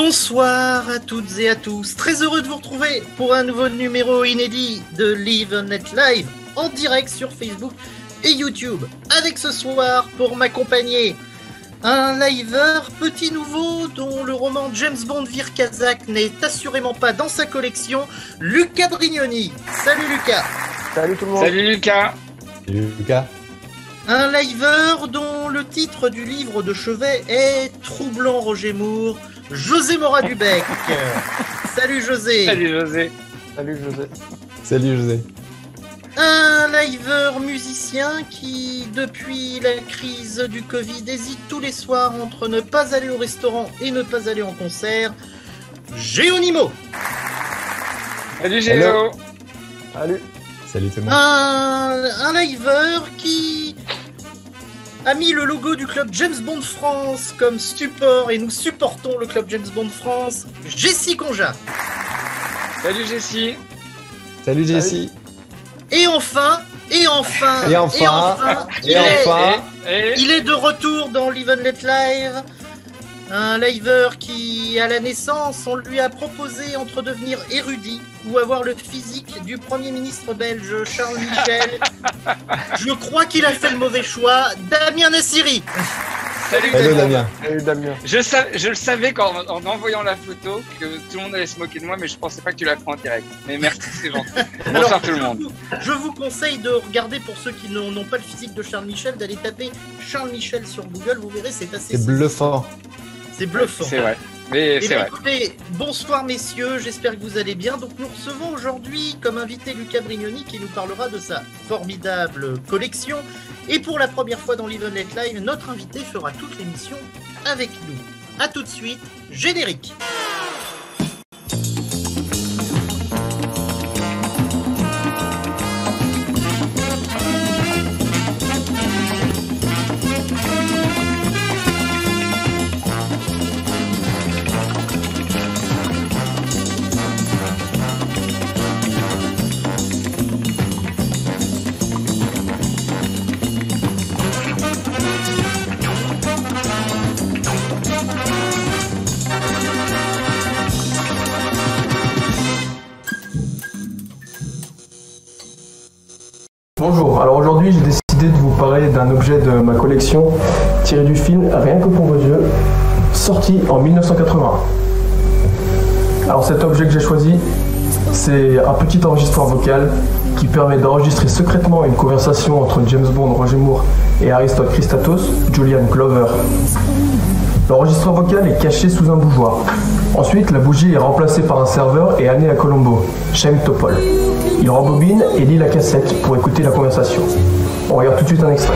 Bonsoir à toutes et à tous, très heureux de vous retrouver pour un nouveau numéro inédit de Live and Let Live en direct sur Facebook et YouTube, avec ce soir pour m'accompagner un liveur petit nouveau dont le roman James Bond Vir Kazakh n'est assurément pas dans sa collection, Luca Brignoni. Salut Lucas. Salut tout le monde. Salut Lucas. Salut Lucas. Un liveur dont le titre du livre de chevet est Troublant Roger Moore, José Morat-Dubec. Salut José. Salut José. Salut José. Salut José. Un liveur musicien qui, depuis la crise du Covid, hésite tous les soirs entre ne pas aller au restaurant et ne pas aller en concert, Géonimo. Salut Géo. Salut. Salut tout le monde. Un liveur qui a mis le logo du club James Bond France comme support et nous supportons le club James Bond France, Jessie Conja. Salut Jessie. Salut Jessie. Et enfin, il est de retour dans Live and Let Live. Un liveur qui, à la naissance, on lui a proposé entre devenir érudit ou avoir le physique du Premier ministre belge Charles Michel. Je crois qu'il a fait le mauvais choix. Damien Nassiri. Salut Damien. Salut Damien. Je le savais en envoyant la photo que tout le monde allait se moquer de moi, mais je pensais pas que tu l'as fait en direct. Mais merci, c'est gentil. Bonsoir tout le monde. Je vous conseille de regarder, pour ceux qui n'ont pas le physique de Charles Michel, d'aller taper Charles Michel sur Google. Vous verrez, c'est assez... C'est bluffant. C'est bluffant. C'est vrai. Mais c'est vrai. Écoutez, bonsoir messieurs, j'espère que vous allez bien. Donc nous recevons aujourd'hui comme invité Luca Brignoni qui nous parlera de sa formidable collection. Et pour la première fois dans Live and Let Live, notre invité fera toute l'émission avec nous. A tout de suite, générique. Bonjour, alors aujourd'hui j'ai décidé de vous parler d'un objet de ma collection tiré du film Rien que pour vos yeux, sorti en 1981. Alors cet objet que j'ai choisi, c'est un petit enregistreur vocal qui permet d'enregistrer secrètement une conversation entre James Bond, Roger Moore et Aristote Christatos, Julian Glover. L'enregistreur vocal est caché sous un bougeoir. Ensuite, la bougie est remplacée par un serveur et amenée à Colombo, Shem Topol. Il rembobine et lit la cassette pour écouter la conversation. On regarde tout de suite un extrait.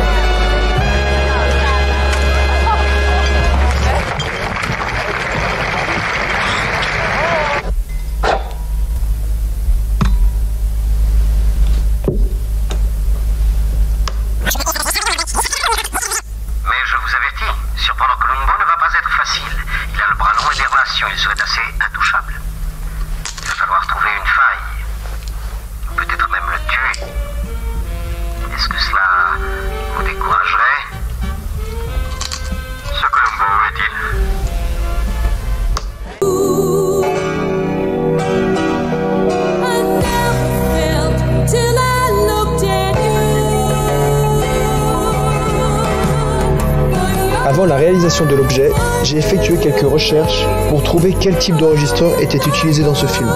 Il serait assez intouchable. Il va falloir trouver une faille. Peut-être même le tuer. Est-ce que cela vous découragerait? Ce Colombo est-il? Avant la réalisation de l'objet, j'ai effectué quelques recherches pour trouver quel type d'enregistreur était utilisé dans ce film.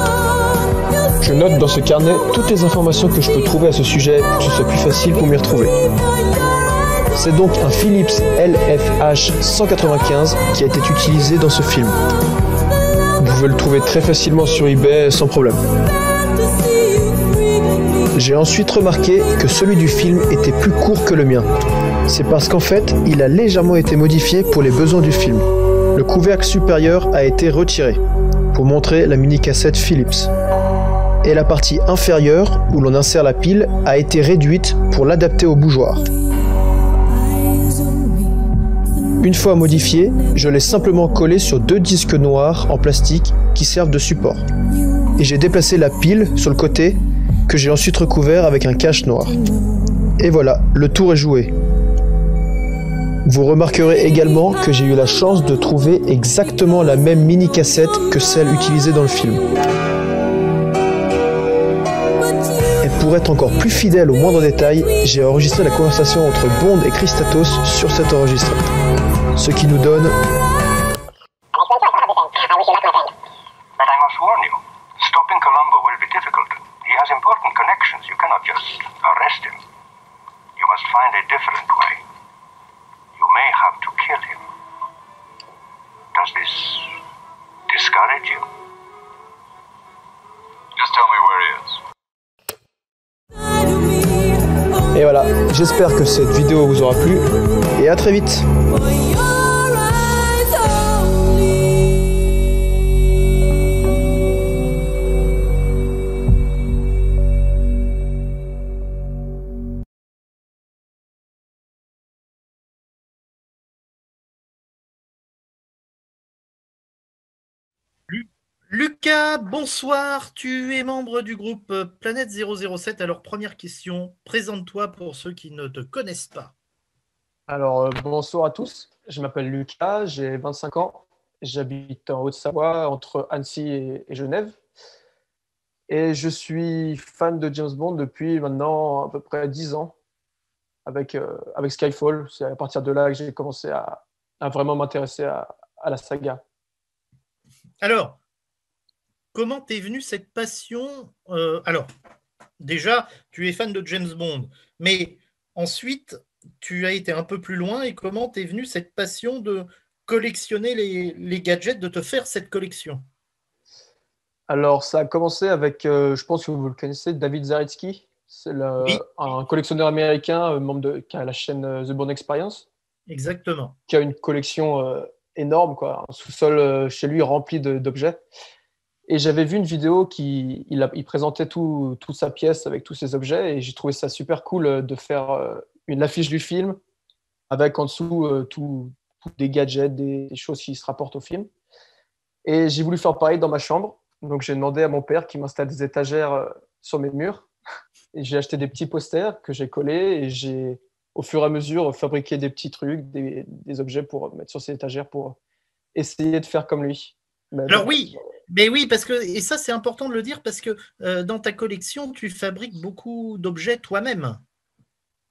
Je note dans ce carnet toutes les informations que je peux trouver à ce sujet pour que ce soit plus facile pour m'y retrouver. C'est donc un Philips LFH 195 qui a été utilisé dans ce film. Vous pouvez le trouver très facilement sur eBay sans problème. J'ai ensuite remarqué que celui du film était plus court que le mien. C'est parce qu'en fait, il a légèrement été modifié pour les besoins du film. Le couvercle supérieur a été retiré pour montrer la mini-cassette Philips. Et la partie inférieure, où l'on insère la pile, a été réduite pour l'adapter au bougeoir. Une fois modifié, je l'ai simplement collé sur 2 disques noirs en plastique qui servent de support. Et j'ai déplacé la pile sur le côté que j'ai ensuite recouvert avec un cache noir. Et voilà, le tour est joué. Vous remarquerez également que j'ai eu la chance de trouver exactement la même mini-cassette que celle utilisée dans le film. Et pour être encore plus fidèle au moindre détail, j'ai enregistré la conversation entre Bond et Christatos sur cet enregistreur. Ce qui nous donne... But I must warn you, stopping Colombo will be difficult. He has important connections. You cannot just arrest him. You must find a different way. You may have to kill him. Does this discourage you? Just tell me where he is. Et voilà, j'espère que cette vidéo vous aura plu, et à très vite. Lucas, bonsoir, tu es membre du groupe Planète 007. Alors, première question, présente-toi pour ceux qui ne te connaissent pas. Alors, bonsoir à tous. Je m'appelle Lucas, j'ai 25 ans. J'habite en Haute-Savoie, entre Annecy et Genève. Et je suis fan de James Bond depuis maintenant à peu près 10 ans avec Skyfall. C'est à partir de là que j'ai commencé à vraiment m'intéresser à la saga. Alors, comment t'es venue cette passion Alors, déjà, tu es fan de James Bond, mais ensuite, tu as été un peu plus loin et comment t'es venue cette passion de collectionner les gadgets, de te faire cette collection? Alors, ça a commencé avec, je pense que vous le connaissez, David Zaretsky. C'est Oui. un collectionneur américain, qui a la chaîne The Bond Experience, Exactement. qui a une collection énorme, quoi, un sous-sol chez lui rempli d'objets. Et j'avais vu une vidéo il présentait toute sa pièce avec tous ses objets, et j'ai trouvé ça super cool de faire une affiche du film avec en dessous tous des gadgets, des choses qui se rapportent au film. Et j'ai voulu faire pareil dans ma chambre. Donc j'ai demandé à mon père qui m'installe des étagères sur mes murs. Et j'ai acheté des petits posters que j'ai collés, et j'ai au fur et à mesure fabriqué des petits trucs, des objets pour mettre sur ces étagères pour essayer de faire comme lui. Alors oui, mais oui, parce que, et ça c'est important de le dire, parce que dans ta collection, tu fabriques beaucoup d'objets toi-même.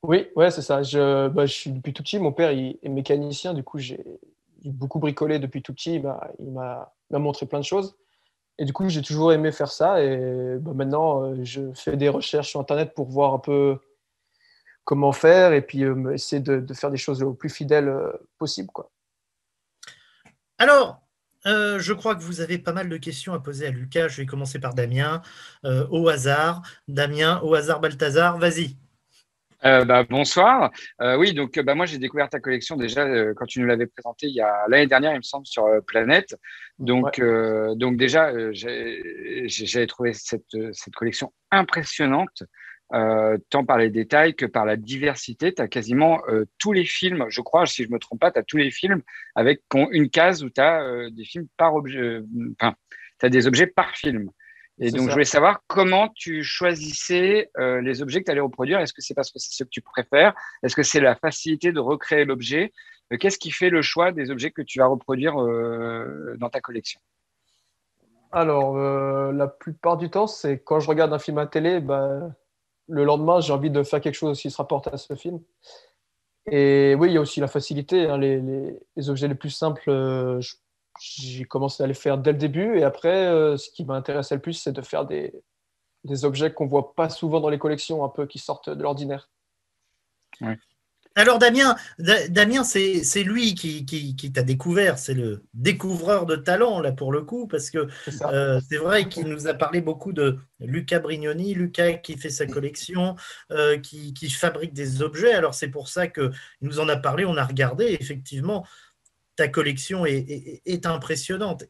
Oui, ouais, c'est ça. Je suis depuis tout petit. Mon père il est mécanicien, du coup j'ai beaucoup bricolé depuis tout petit. Il m'a montré plein de choses. Et du coup, j'ai toujours aimé faire ça. Et maintenant, je fais des recherches sur Internet pour voir un peu comment faire, et puis essayer de faire des choses le plus fidèles possible, quoi. Alors, je crois que vous avez pas mal de questions à poser à Lucas. Je vais commencer par Damien, au hasard. Damien, au hasard, Balthazar, vas-y. Bonsoir. Oui, donc moi j'ai découvert ta collection déjà quand tu nous l'avais présentée il y a l'année dernière, il me semble, sur Planète. Donc, Ouais. donc déjà, j'avais trouvé cette collection impressionnante, tant par les détails que par la diversité. Tu as quasiment tous les films, je crois, si je me trompe pas, tu as tous les films avec une case où tu as des films par objet, enfin, tu as des objets par film. Et donc, je voulais savoir comment tu choisissais les objets que tu allais reproduire. Est-ce que c'est parce que c'est ce que tu préfères? Est-ce que c'est la facilité de recréer l'objet? Qu'est-ce qui fait le choix des objets que tu vas reproduire dans ta collection? Alors, la plupart du temps, c'est quand je regarde un film à télé, le lendemain, j'ai envie de faire quelque chose qui se rapporte à ce film. Et oui, il y a aussi la facilité, hein. Les objets les plus simples, j'ai commencé à les faire dès le début. Et après, ce qui m'intéressait le plus, c'est de faire des objets qu'on ne voit pas souvent dans les collections, un peu qui sortent de l'ordinaire. Ouais. Alors Damien, c'est lui qui t'a découvert, c'est le découvreur de talent là pour le coup, parce que c'est vrai qu'il nous a parlé beaucoup de Luca Brignoni, Lucas qui fait sa collection, qui fabrique des objets. Alors c'est pour ça qu'il nous en a parlé, on a regardé, effectivement, ta collection est impressionnante,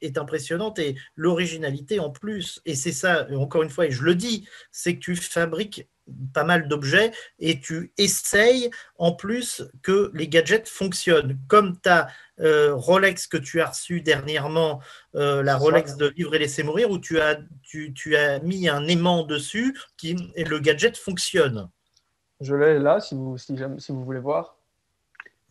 et l'originalité en plus, et c'est ça, encore une fois, et je le dis, c'est que tu fabriques pas mal d'objets et tu essayes en plus que les gadgets fonctionnent. Comme ta Rolex que tu as reçue dernièrement, la Rolex de Vivre et Laisser Mourir, où tu as mis un aimant dessus et le gadget fonctionne. Je l'ai là, si vous voulez voir.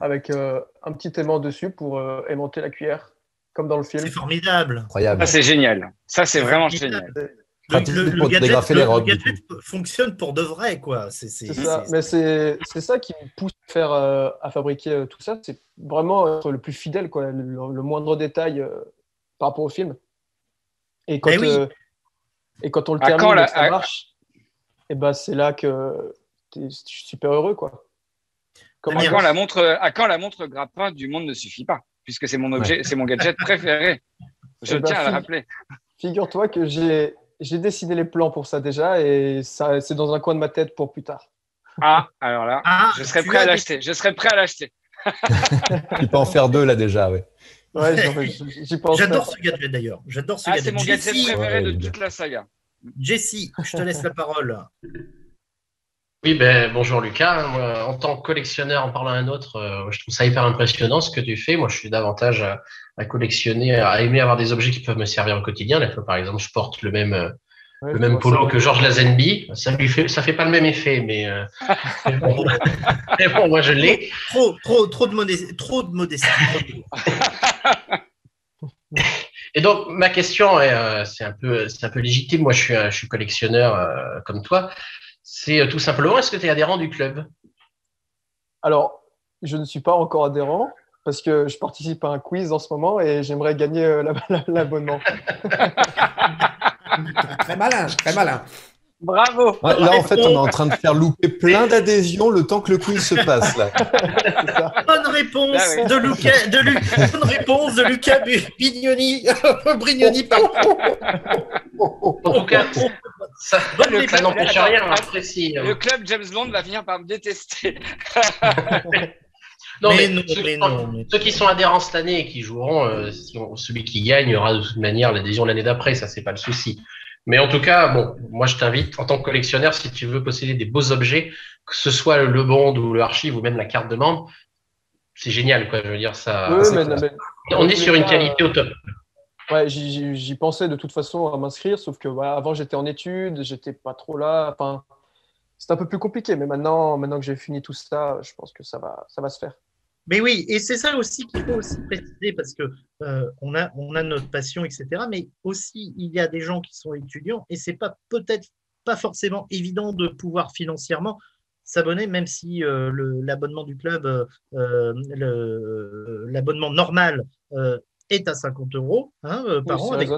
avec un petit aimant dessus pour aimanter la cuillère, comme dans le film. C'est formidable. Incroyable. Ça, c'est génial. Ça, c'est vraiment formidable. génial. Pratique pour dégrafer les robes, le du gadget fonctionne pour de vrai, quoi. C'est ça, mais c'est ça qui me pousse à fabriquer tout ça. C'est vraiment être le plus fidèle, quoi, le moindre détail par rapport au film. Et quand, et quand on le termine et que ça marche, et ben c'est là que je suis super heureux, quoi. À quand la montre grappin du monde ne suffit pas, puisque c'est mon objet, c'est mon gadget préféré. Je tiens à le rappeler. Figure-toi que j'ai dessiné les plans pour ça déjà, et ça, c'est dans un coin de ma tête pour plus tard. Ah, alors là, je serais prêt à l'acheter. Je serais prêt à l'acheter. Tu peux en faire 2 là déjà, ouais. Ouais, j'y pense. J'adore ce gadget d'ailleurs. J'adore ce gadget. C'est mon gadget préféré de toute la saga. Jessie, je te laisse la parole. Oui, bonjour Lucas. Moi, en tant que collectionneur, en parlant à un autre, je trouve ça hyper impressionnant ce que tu fais. Moi, je suis davantage à collectionner, à aimer avoir des objets qui peuvent me servir au quotidien. Là, par exemple, je porte le même polo que Georges Lazenby. Ça fait pas le même effet, mais bon, moi je l'ai. Trop de modestie. Et donc, ma question c'est un peu légitime. Moi, je suis collectionneur comme toi. C'est tout simplement, est-ce que tu es adhérent du club? Alors, je ne suis pas encore adhérent parce que je participe à un quiz en ce moment et j'aimerais gagner l'abonnement. Très malin, très malin. Bravo. Là, en fait, on est en train de faire louper plein d'adhésions le temps que le quiz se passe. Là. Bonne réponse de Lucas Brignoni. En tout cas, ça n'empêche rien. Le club James Bond va finir par me détester. Ceux qui sont adhérents cette année et qui joueront, celui qui gagne aura de toute manière l'adhésion l'année d'après, ça c'est pas le souci. Mais en tout cas, bon, moi je t'invite en tant que collectionneur, si tu veux posséder des beaux objets, que ce soit le bond ou le archive ou même la carte de membre, c'est génial, quoi. Je veux dire ça. On est sur une qualité au top. Ouais, j'y pensais de toute façon à m'inscrire, sauf que avant j'étais en études, j'étais pas trop là. Enfin, c'est un peu plus compliqué, mais maintenant que j'ai fini tout ça, je pense que ça va se faire. Mais oui, et c'est ça aussi qu'il faut aussi préciser parce que on a notre passion, etc. Mais aussi, il y a des gens qui sont étudiants et c'est peut-être pas forcément évident de pouvoir financièrement s'abonner, même si l'abonnement du club, l'abonnement normal est à 50 € par an, avec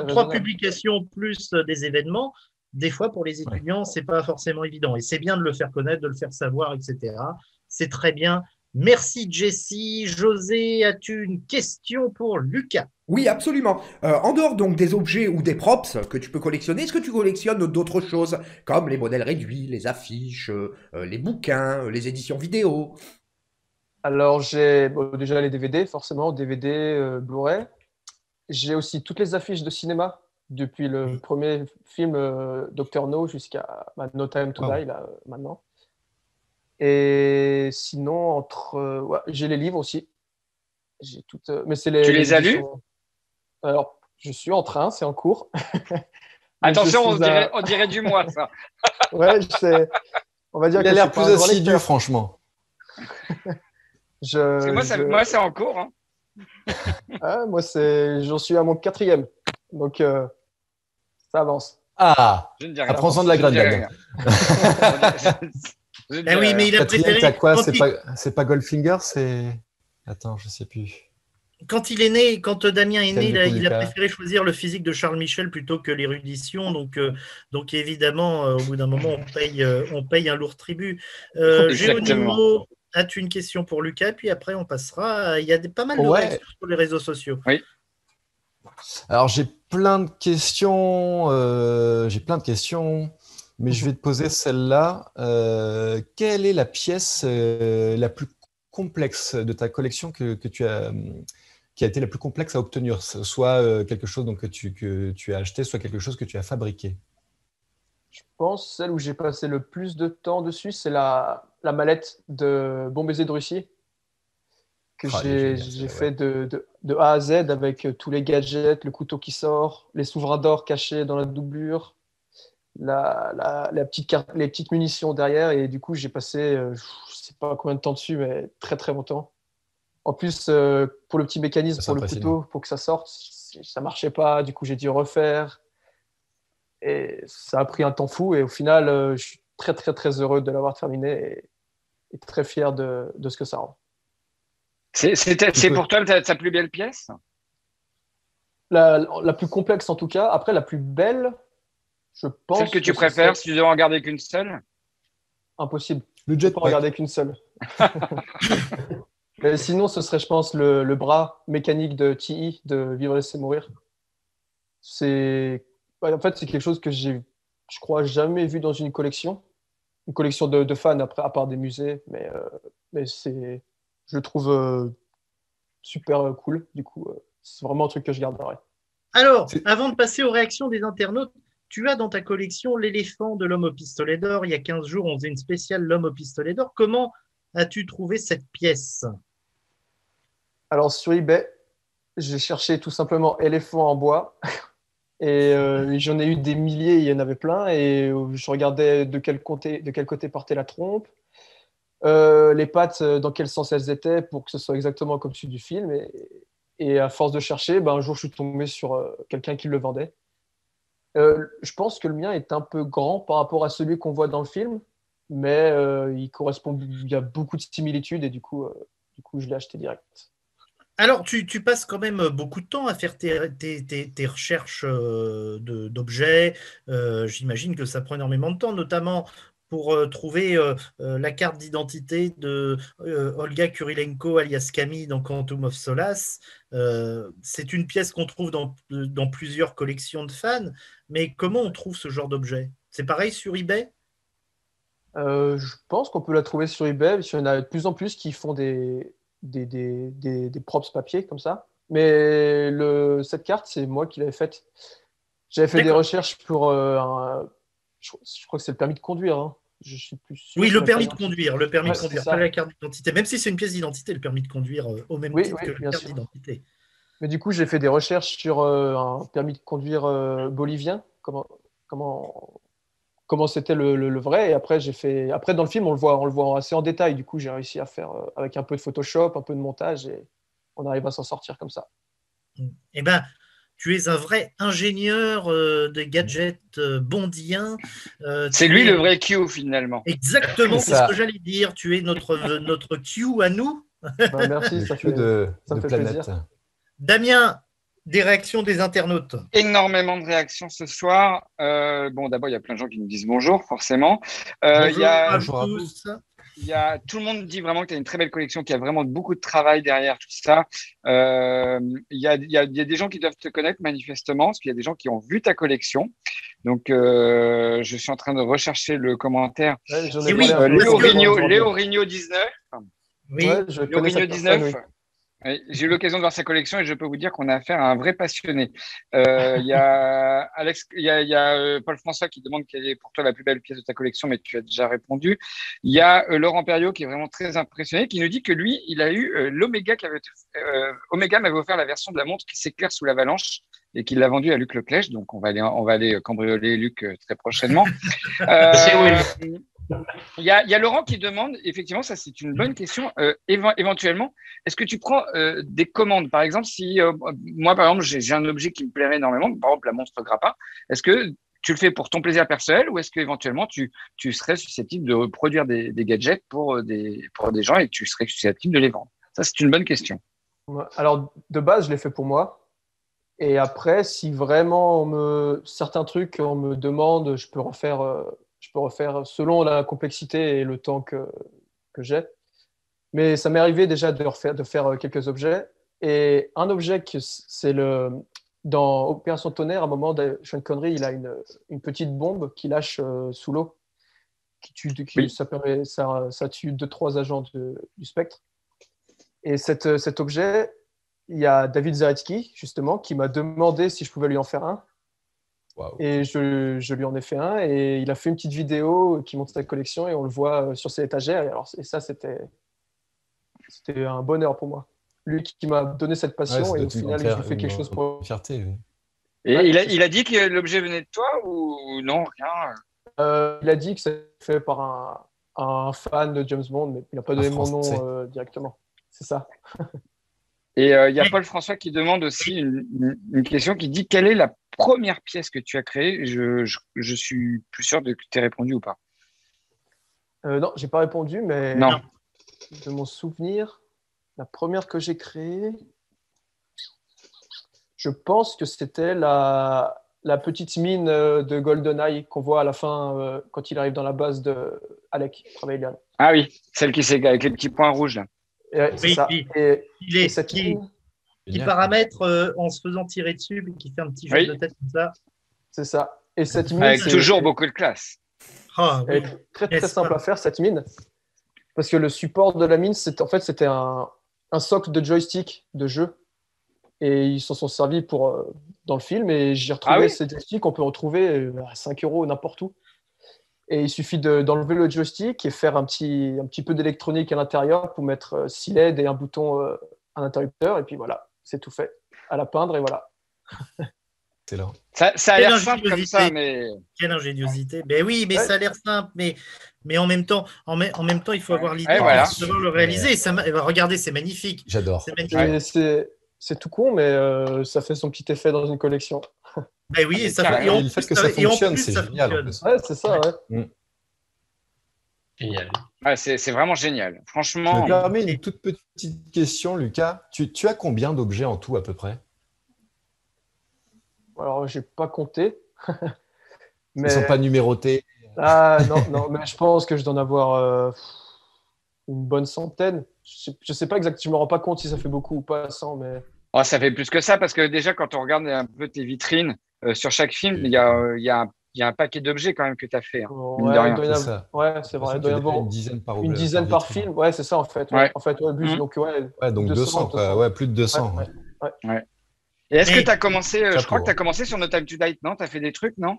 trois publications plus des événements. Des fois, pour les étudiants, c'est pas forcément évident. Et c'est bien de le faire connaître, de le faire savoir, etc. C'est très bien. Merci Jessie. José, as-tu une question pour Lucas? Oui, absolument. En dehors donc des objets ou des props que tu peux collectionner, est-ce que tu collectionnes d'autres choses comme les modèles réduits, les affiches, les bouquins, les éditions vidéo? Alors j'ai déjà les DVD, forcément, DVD, Blu-ray. J'ai aussi toutes les affiches de cinéma depuis le premier film Dr No jusqu'à No Time to Die là maintenant. Et sinon, j'ai les livres aussi. J'ai toutes, mais c'est tu les as lus? Alors, je suis en train, c'est en cours. Attention, on dirait du moi, ça. Ouais, on va dire il a l'air plus assidu, franchement. Moi, c'est en cours. Hein. Moi, j'en suis à mon 4e. Donc, ça avance. Ah, apprends-en de la graine. Oui, mais il a préféré. T'as quoi? C'est pas Goldfinger, c'est. Attends, je sais plus. Quand Damien est né, il a préféré choisir le physique de Charles Michel plutôt que l'érudition. Donc évidemment, au bout d'un moment, on paye un lourd tribut. Géronimo, as-tu une question pour Lucas? Puis après, on passera. Il y a pas mal de réactions sur les réseaux sociaux. Oui. Alors, j'ai plein de questions. Mais je vais te poser celle-là. Quelle est la pièce la plus complexe de ta collection qui a été la plus complexe à obtenir? Soit quelque chose que tu as acheté, soit quelque chose que tu as fabriqué. Je pense celle où j'ai passé le plus de temps dessus, c'est la mallette de Bon Baiser de Russie que j'ai fait de A à Z avec tous les gadgets, le couteau qui sort, les souverains d'or cachés dans la doublure. la petite carte, les petites munitions derrière. Et du coup, j'ai passé, je sais pas combien de temps dessus, mais très très longtemps. En plus, pour le petit mécanisme, C'est pour le impressionnant. couteau, pour que ça sorte, ça marchait pas. Du coup, j'ai dû refaire. Et ça a pris un temps fou. Et au final, je suis très très très heureux de l'avoir terminé et très fier de ce que ça rend. C'est pour toi ta plus belle pièce? La plus complexe en tout cas. Après, la plus belle, je pense Celle que tu ce préfères, serait si tu devais en garder qu'une seule? impossible. Le Je ne peux pas en jetpack. regarder qu'une seule. Mais sinon, ce serait, je pense, le bras mécanique de TI de Vivre et Laisser Mourir. En fait, c'est quelque chose que je crois, jamais vu dans une collection. Une collection de fans, après, à part des musées. Mais je le trouve super cool. Du coup, c'est vraiment un truc que je garderai. Alors, C'est- avant de passer aux réactions des internautes, tu as dans ta collection l'éléphant de l'homme au pistolet d'or. Il y a 15 jours, on faisait une spéciale l'homme au pistolet d'or. Comment as-tu trouvé cette pièce? Alors, sur eBay, j'ai cherché tout simplement éléphant en bois. Et j'en ai eu des milliers, il y en avait plein. Et je regardais de quel côté partait la trompe, les pattes, dans quel sens elles étaient pour que ce soit exactement comme celui du film. Et à force de chercher, ben, un jour, je suis tombé sur quelqu'un qui le vendait. Je pense que le mien est un peu grand par rapport à celui qu'on voit dans le film, mais il y a beaucoup de similitudes et du coup je l'ai acheté direct. Alors, tu passes quand même beaucoup de temps à faire tes recherches d'objets. J'imagine que ça prend énormément de temps, notamment pour trouver la carte d'identité de Olga Kurilenko, alias Camille, dans Quantum of Solace. C'est une pièce qu'on trouve dans plusieurs collections de fans, mais comment on trouve ce genre d'objet? C'est pareil sur eBay? Je pense qu'on peut la trouver sur eBay, parce qu'il y en a de plus en plus qui font des props papier comme ça. Mais cette carte, c'est moi qui l'avais faite. J'avais fait des D'accord. recherches pour je crois que c'est le permis de conduire, hein. Je suis plus sûr. Oui, c'est le la permis carte de conduire, le permis Ouais, de c'est conduire, ça. pas la carte d'identité. Même si c'est une pièce d'identité, le permis de conduire au même Oui, titre oui, que la bien carte sûr. d'identité. Mais du coup, j'ai fait des recherches sur un permis de conduire bolivien, comment, comment c'était le vrai. Et après, après, dans le film, on le voit assez en détail. Du coup, j'ai réussi à faire avec un peu de Photoshop, un peu de montage, et on arrive à s'en sortir comme ça. Eh ben, tu es un vrai ingénieur de gadgets bondiens. C'est Tu lui es le vrai Q finalement. exactement, c'est ce que Ça, j'allais dire. Tu es notre Q à nous. Bah, merci, le cul ça me de fait planète. plaisir. Damien, des réactions des internautes. Énormément de réactions ce soir. Bon, d'abord, il y a plein de gens qui nous disent bonjour, forcément. Il y Bonjour a, à vous Bonjour à vous. tous. tout le monde dit vraiment que tu as une très belle collection, qu'il y a vraiment beaucoup de travail derrière tout ça. Il y a des gens qui doivent te connaître manifestement, parce qu'il y a des gens qui ont vu ta collection. Donc, je suis en train de rechercher le commentaire. Ouais, j'en Et ai oui, parlé un peu parce que- Léo Rigno 19. Oui, Ouais, je Léo connais Rigno cette personne, 19. oui. Oui, j'ai eu l'occasion de voir sa collection et je peux vous dire qu'on a affaire à un vrai passionné. Il y a Alex, il y a Paul François qui demande quelle est pour toi la plus belle pièce de ta collection, mais tu as déjà répondu. Il y a Laurent Perriot qui est vraiment très impressionné, qui nous dit que lui, il a eu l'Oméga Oméga m'avait offert la version de la montre qui s'éclaire sous l'avalanche et qu'il l'a vendue à Luc Leclèche. Donc on va aller cambrioler Luc très prochainement. C'est oui. Il y a Laurent qui demande, effectivement, ça c'est une bonne question, éventuellement, est-ce que tu prends des commandes? Par exemple, si moi, par exemple, j'ai un objet qui me plairait énormément, par exemple la monstre grappin, est-ce que tu le fais pour ton plaisir personnel ou est-ce qu'éventuellement tu serais susceptible de produire des gadgets pour des gens et que tu serais susceptible de les vendre? Ça, c'est une bonne question. Ouais. Alors, de base, je l'ai fait pour moi. Et après, si vraiment certains trucs, on me demande, je peux refaire selon la complexité et le temps que j'ai. Mais ça m'est arrivé déjà de faire quelques objets. Et un objet, dans Opération Tonnerre, à un moment, Sean Connery, il a une petite bombe qui lâche sous l'eau. Oui. Ça tue 2-3 agents du spectre. Et cet objet, il y a David Zaretsky, justement, qui m'a demandé si je pouvais lui en faire un. Waouh. Et je lui en ai fait un. Et il a fait une petite vidéo qui montre sa collection et on le voit sur ses étagères. Et ça, c'était un bonheur pour moi. Lui qui m'a donné cette Ouais, passion ça et doit au être une final, grande je lui fais quelque chose pour. fierté. Oui. Et Ouais, il a dit que l'objet venait de toi ou non, rien? Il a dit que c'est fait par un fan de James Bond, mais il n'a pas donné mon Français. nom directement. C'est ça. Et il y a Paul François qui demande aussi une question qui dit quelle est la première pièce que tu as créée? Je suis plus sûr que tu aies répondu ou pas. Non, j'ai pas répondu, mais Non. de mon souvenir, la première que j'ai créée, je pense que c'était la petite mine de GoldenEye qu'on voit à la fin quand il arrive dans la base de Alec Trevelyan. Ah oui, celle qui c'est avec les petits points rouges là. Et ouais, c'est Oui, ça. oui. Et cette qui mine, Génial. paramètre en se faisant tirer dessus, puis qui fait un petit jeu Oui. de tête comme ça. c'est ça. Et cette mine, Avec c'est toujours beaucoup de classe. Ah, elle oui. est très très N'est-ce simple pas? à faire cette mine, parce que le support de la mine, c'était un socle de joystick de jeu, et ils s'en sont servis dans le film. Et j'ai retrouvé Ah oui ces joysticks qu'on peut retrouver à 5 € n'importe où. Et il suffit d'enlever le joystick et faire un petit peu d'électronique à l'intérieur pour mettre 6 LED et un bouton à l'interrupteur. Et puis voilà, c'est tout fait. À la peindre et voilà. Excellent. Ça a Quelle l'air simple comme ça, ingéniosité. mais Quelle ingéniosité. Ben oui, mais Ouais. ça a l'air simple, mais en même temps, il faut avoir l'idée Ouais, voilà. pour savoir le réaliser. Regardez, c'est magnifique. J'adore. C'est magnifique. Ouais. C'est tout con, mais ça fait son petit effet dans une collection. Ben oui, et ça carrément. et en Et le fait plus, que ça et en fonctionne, plus, c'est ça génial. En fonctionne. plus. Ouais, c'est ça, ouais. Génial. ouais, c'est vraiment génial. Je Franchement, me permets une toute petite question, Lucas. Tu as combien d'objets en tout à peu près? Alors, j'ai pas compté. Ils ne sont pas numérotés. Ah non, mais je pense que je dois en avoir une bonne centaine. Je sais pas exactement, je me rends pas compte si ça fait beaucoup ou pas 100, mais oh, ça fait plus que ça parce que déjà, quand on regarde un peu tes vitrines, sur chaque film, il y a un paquet d'objets quand même que tu as fait. Mine de ouais, rien. il doit y C'est avoir. ça. Ouais, c'est vrai, il doit y avoir une dizaine par une objet, dizaine par vitrine. film. Ouais, c'est ça en fait. Ouais. En fait, ouais, Mhm. donc ouais, Ouais, donc 200, quoi. Ouais, plus de 200. Ouais, ouais. Et est-ce que Mais- tu as commencé, je Chapeau. crois que tu as commencé sur No Time to Die, non? Tu as fait des trucs, non?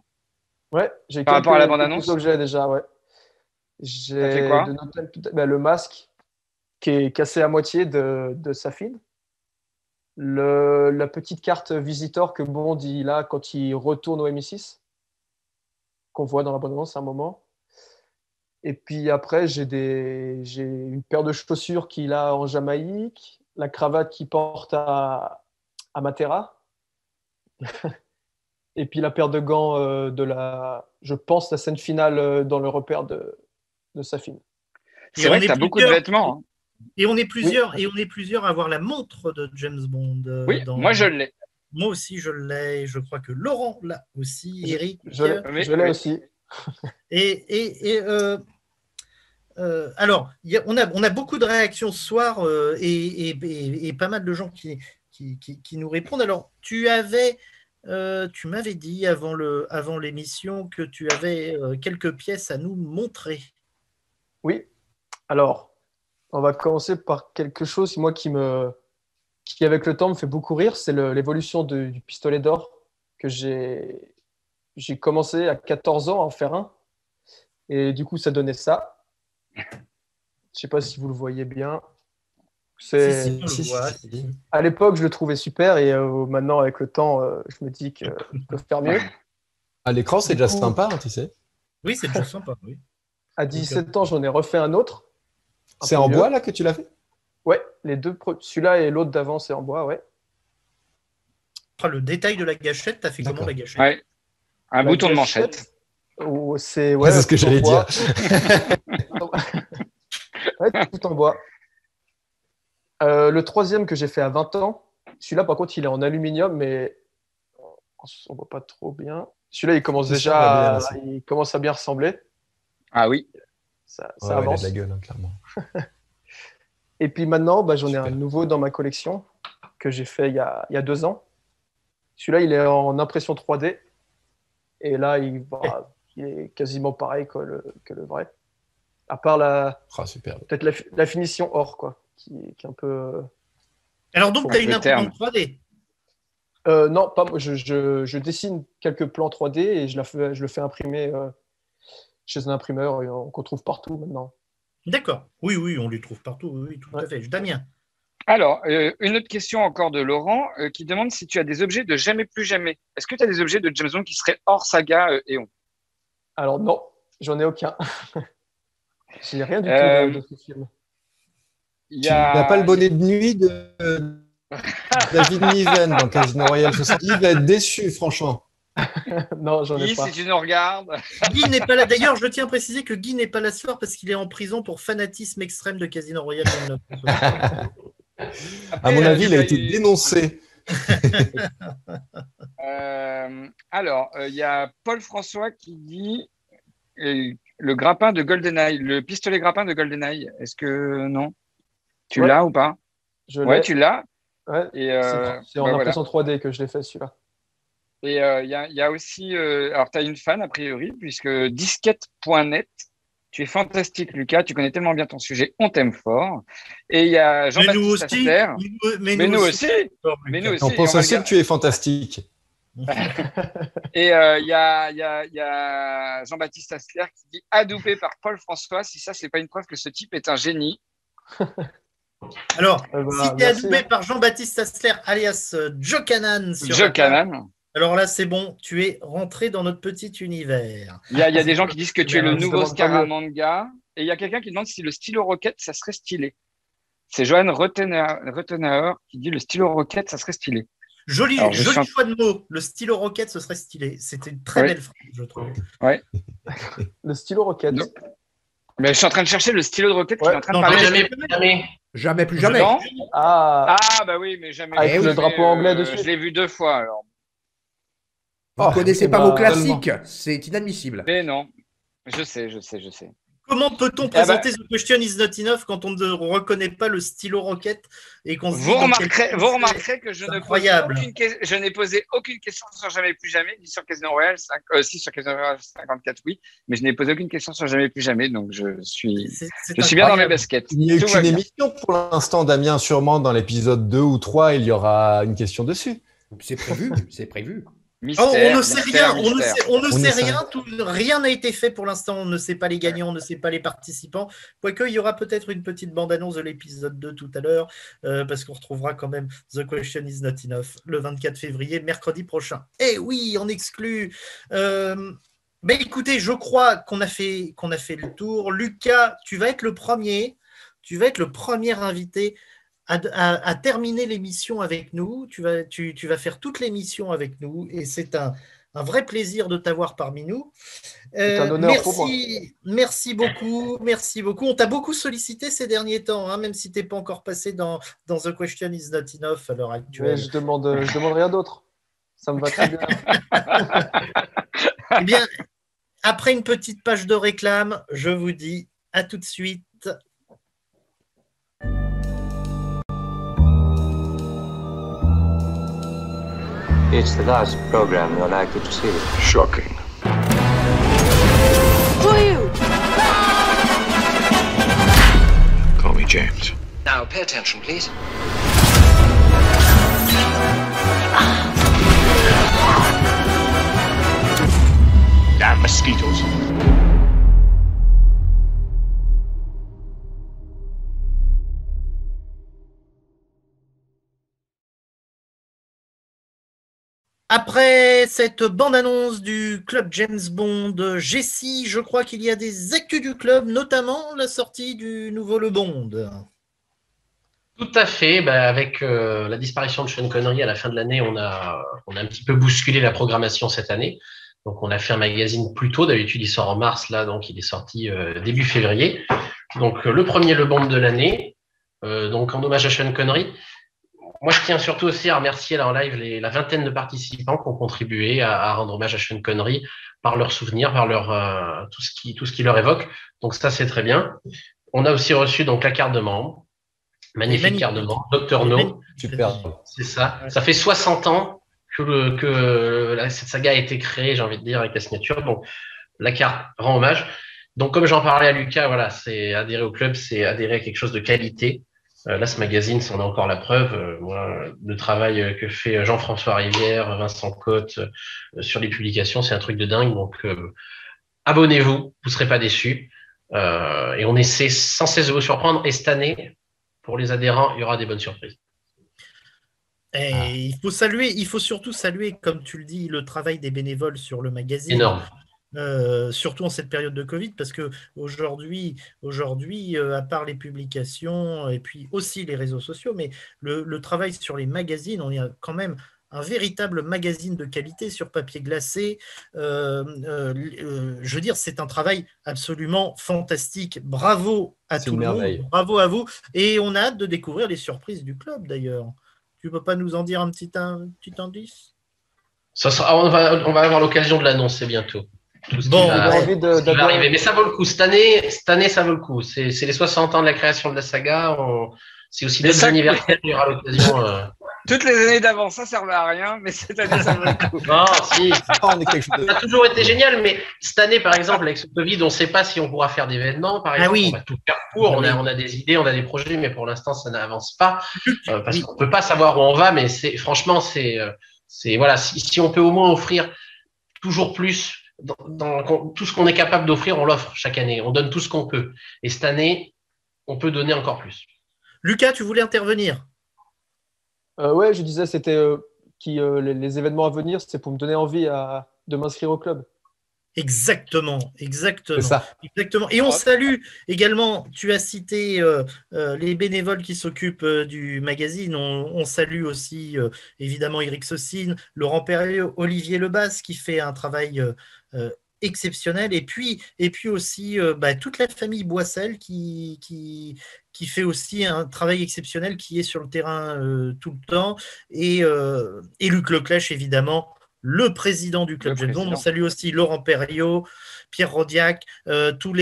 ouais, j'ai Par rapport à la quelques bande-annonce? objets déjà, ouais. T'as fait quoi? Le masque qui est cassé à moitié de Safin. La petite carte visitor que Bond il a quand il retourne au MI6, qu'on voit dans la bande-annonce à un moment. Et puis après, j'ai une paire de chaussures qu'il a en Jamaïque, la cravate qu'il porte à Matera, et puis la paire de gants je pense, la scène finale dans le repère de Safin. C'est vrai que tu as beaucoup de vêtements. Hein. Et on est plusieurs, à avoir la montre de James Bond. Oui, moi je l'ai. Moi aussi, je l'ai. Je crois que Laurent l'a aussi. Eric. Je l'ai aussi. Alors, on a beaucoup de réactions ce soir et pas mal de gens qui nous répondent. Alors, tu m'avais dit avant l'émission que tu avais quelques pièces à nous montrer. Oui. Alors, on va commencer par quelque chose moi qui avec le temps me fait beaucoup rire, c'est l'évolution du pistolet d'or que j'ai commencé à 14 ans à en faire un. Et du coup, ça donnait ça. Je ne sais pas si vous le voyez bien. Si, on le voit. À l'époque, je le trouvais super et maintenant, avec le temps, je me dis que je peux faire mieux. À l'écran, c'est déjà sympa, hein, tu sais. Oui, c'est déjà sympa. Oui. À 17 ans, j'en ai refait un autre. C'est en bois, là, que tu l'as fait? Ouais, les deux. Celui-là et l'autre d'avant, c'est en bois, ouais. Le détail de la gâchette, t'as fait comment la gâchette? Ouais. Un bouton de manchette. C'est ce que j'allais dire. Ouais, tout en bois. Le troisième que j'ai fait à 20 ans, celui-là, par contre, il est en aluminium, mais on ne voit pas trop bien. Celui-là, il commence il commence à bien ressembler. Ah oui. Ça Ouais, avance. il a de la gueule, hein, clairement. Et puis maintenant, j'en ai Super. un nouveau dans ma collection que j'ai fait il y a 2 ans. Celui-là, il est en impression 3D. Et là, il est quasiment pareil que le vrai. À part Super. peut-être la finition or, quoi, qui est un peu... Alors donc, tu as une le terme. imprimante 3D? Non, pas moi. Je dessine quelques plans 3D et je le fais imprimer chez un imprimeur qu'on trouve partout maintenant. D'accord. Oui, on les trouve partout. Oui, tout à fait. Damien. Alors, une autre question encore de Laurent qui demande si tu as des objets de Jamais plus jamais. Est-ce que tu as des objets de James Bond qui seraient hors saga Éon? Alors non, j'en ai aucun. J'ai rien du Euh, tout de ce film. Il y Tu n'as pas le a... bonnet de nuit de David Niven dans Casino Royale 60. Il va être déçu, franchement. Non, j'en ai Guy, pas. si tu nous regardes. Guy n'est pas là. D'ailleurs, je tiens à préciser que Guy n'est pas là ce soir parce qu'il est en prison pour fanatisme extrême de Casino Royale 1960. À mon avis, il a tu été dénoncé. Alors, il y a Paul François qui dit le grappin de GoldenEye, le pistolet grappin de GoldenEye. Est-ce que non? Tu Ouais. l'as ou pas? Je Ouais, l'ai. tu l'as. Ouais. Et C'est en bah, impression 3D que je l'ai fait celui-là. Et il y a aussi, alors tu as une fan a priori, puisque disquette.net, tu es fantastique Lucas, tu connais tellement bien ton sujet, on t'aime fort. Et il y a Mais nous Jean-Baptiste aussi. Aster. Mais nous aussi. Mais nous aussi. On pense on va aussi le que tu es fantastique. Et il y a Jean-Baptiste Asler qui dit adoubé par Paul François, si ça, c'est pas une preuve que ce type est un génie. Alors, Bah, si tu es merci, adoubé hein. par Jean-Baptiste Asler, alias Joe Cannon sur Joe la table, Cannon. alors là, c'est bon, tu es rentré dans notre petit univers. Il y a des gens qui disent que tu es le Je nouveau demande pas mieux. Scaramanga. Et il y a quelqu'un qui demande si le stylo roquette, ça serait stylé. C'est Johan Rottenauer qui dit le stylo roquette, ça serait stylé. Joli, Alors, je joli chante- choix de mots. Le stylo roquette, ce serait stylé. C'était une très Oui. belle phrase, je trouve. Le stylo roquette. Non. Mais je suis en train de chercher le stylo de roquette qui Ouais. est en train Non, de parler. Jamais, jamais. Jamais plus jamais. Non Ah, Ah, bah oui, mais jamais. Avec vu, le drapeau mais, anglais dessus. Je l'ai vu 2 fois alors. Vous Oh, connaissez eh pas ben, vos classiques, c'est inadmissible. Mais non. Je sais. Comment peut-on ben- présenter The Question is not enough quand on ne reconnaît pas le stylo roquette et qu'on se dit Vous dans quel remarquerez, film vous c'est remarquerez que je incroyable. je n'ai posé aucune question sur Jamais plus jamais, ni sur Casino Royale, si sur Casino Royale 54, oui, mais je n'ai posé aucune question sur Jamais plus jamais, donc je suis bien dans mes baskets. Il n'y a eu Tout va qu'une bien. émission pour l'instant, Damien. Sûrement dans l'épisode 2 ou 3, il y aura une question dessus. C'est prévu, c'est prévu. Mystère, Oh, on ne sait mystère, rien, mystère. on ne On sait ne sait rien, rien n'a été fait pour l'instant, on ne sait pas les gagnants, on ne sait pas les participants, quoique il y aura peut-être une petite bande-annonce de l'épisode 2 tout à l'heure, parce qu'on retrouvera quand même The Question is not enough le 24 février, mercredi prochain. Eh oui, on exclut. Mais écoutez, je crois qu'on a fait le tour. Lucas, tu vas être le premier invité à terminer l'émission avec nous. Tu vas faire toute l'émission avec nous et c'est un vrai plaisir de t'avoir parmi nous. C'est un honneur pour moi. Merci beaucoup. On t'a beaucoup sollicité ces derniers temps, hein, même si tu n'es pas encore passé dans The Question is not enough à l'heure Mais actuelle. je demande rien d'autre. Ça me va très bien. Eh bien, après une petite page de réclame, je vous dis à tout de suite. It's the last program you're likely to see. Shocking. Who are you? Call me James. Now, pay attention, please. Damn mosquitoes. Après cette bande-annonce du club James Bond, Jessie, je crois qu'il y a des actus du club, notamment la sortie du nouveau Le Bond. Tout à fait. Avec la disparition de Sean Connery à la fin de l'année, on a un petit peu bousculé la programmation cette année. Donc, on a fait un magazine plus tôt. D'habitude, il sort en mars, là, donc il est sorti début février. Donc, le premier Le Bond de l'année, donc en hommage à Sean Connery. Moi, je tiens surtout aussi à remercier là en live la vingtaine de participants qui ont contribué à rendre hommage à Sean Connery par leurs souvenirs, par tout ce qui leur évoque. Donc ça, c'est très bien. On a aussi reçu donc la carte de membre, magnifique carte de membre, Dr No. Super. C'est ça. Ça fait 60 ans que cette saga a été créée, j'ai envie de dire, avec la signature. Donc la carte rend hommage. Donc comme j'en parlais à Lucas, voilà, c'est adhérer au club, c'est adhérer à quelque chose de qualité. Là, ce magazine, c'en a encore la preuve. Moi, le travail que fait Jean-François Rivière, Vincent Cotte sur les publications, c'est un truc de dingue. Donc, abonnez-vous, vous ne serez pas déçus. Et on essaie sans cesse de vous surprendre. Et cette année, pour les adhérents, il y aura des bonnes surprises. Et il faut surtout saluer, comme tu le dis, le travail des bénévoles sur le magazine. Énorme. Surtout en cette période de Covid, parce que aujourd'hui, à part les publications et puis aussi les réseaux sociaux, mais le travail sur les magazines, on y a quand même un véritable magazine de qualité sur papier glacé. Je veux dire, c'est un travail absolument fantastique. Bravo à tout le monde, bravo à vous. Et on a hâte de découvrir les surprises du club, d'ailleurs. Tu peux pas nous en dire un petit indice? On va avoir l'occasion de l'annoncer bientôt. Bon, va arriver. Mais ça vaut le coup. Cette année, ça vaut le coup. C'est les 60 ans de la création de la saga. C'est aussi notre anniversaire. Il y aura l'occasion. Toutes les années d'avant, ça ne servait à rien, mais cette année, ça vaut le coup. Non, si. Ça a toujours été génial, mais cette année, par exemple, avec ce Covid, on ne sait pas si on pourra faire d'événements. Par exemple, on va tout faire pour. On a des idées, on a des projets, mais pour l'instant, ça n'avance pas. Parce qu'on ne peut pas savoir où on va, mais franchement, voilà, si on peut au moins offrir toujours plus. Tout ce qu'on est capable d'offrir, on l'offre chaque année. On donne tout ce qu'on peut. Et cette année, on peut donner encore plus. Lucas, tu voulais intervenir? Ouais, je disais, c'était les événements à venir, c'était pour me donner envie de m'inscrire au club. Exactement. C'est ça. Exactement. Et on salue également, tu as cité les bénévoles qui s'occupent du magazine. On salue aussi évidemment Eric Saucine, Laurent Perriot, Olivier Lebas qui fait un travail exceptionnel. Et puis aussi toute la famille Boissel qui fait aussi un travail exceptionnel, qui est sur le terrain tout le temps. Et Luc Leclèche, évidemment, le président du club James Bond. On salue aussi Laurent Perriot, Pierre Rodiac, toute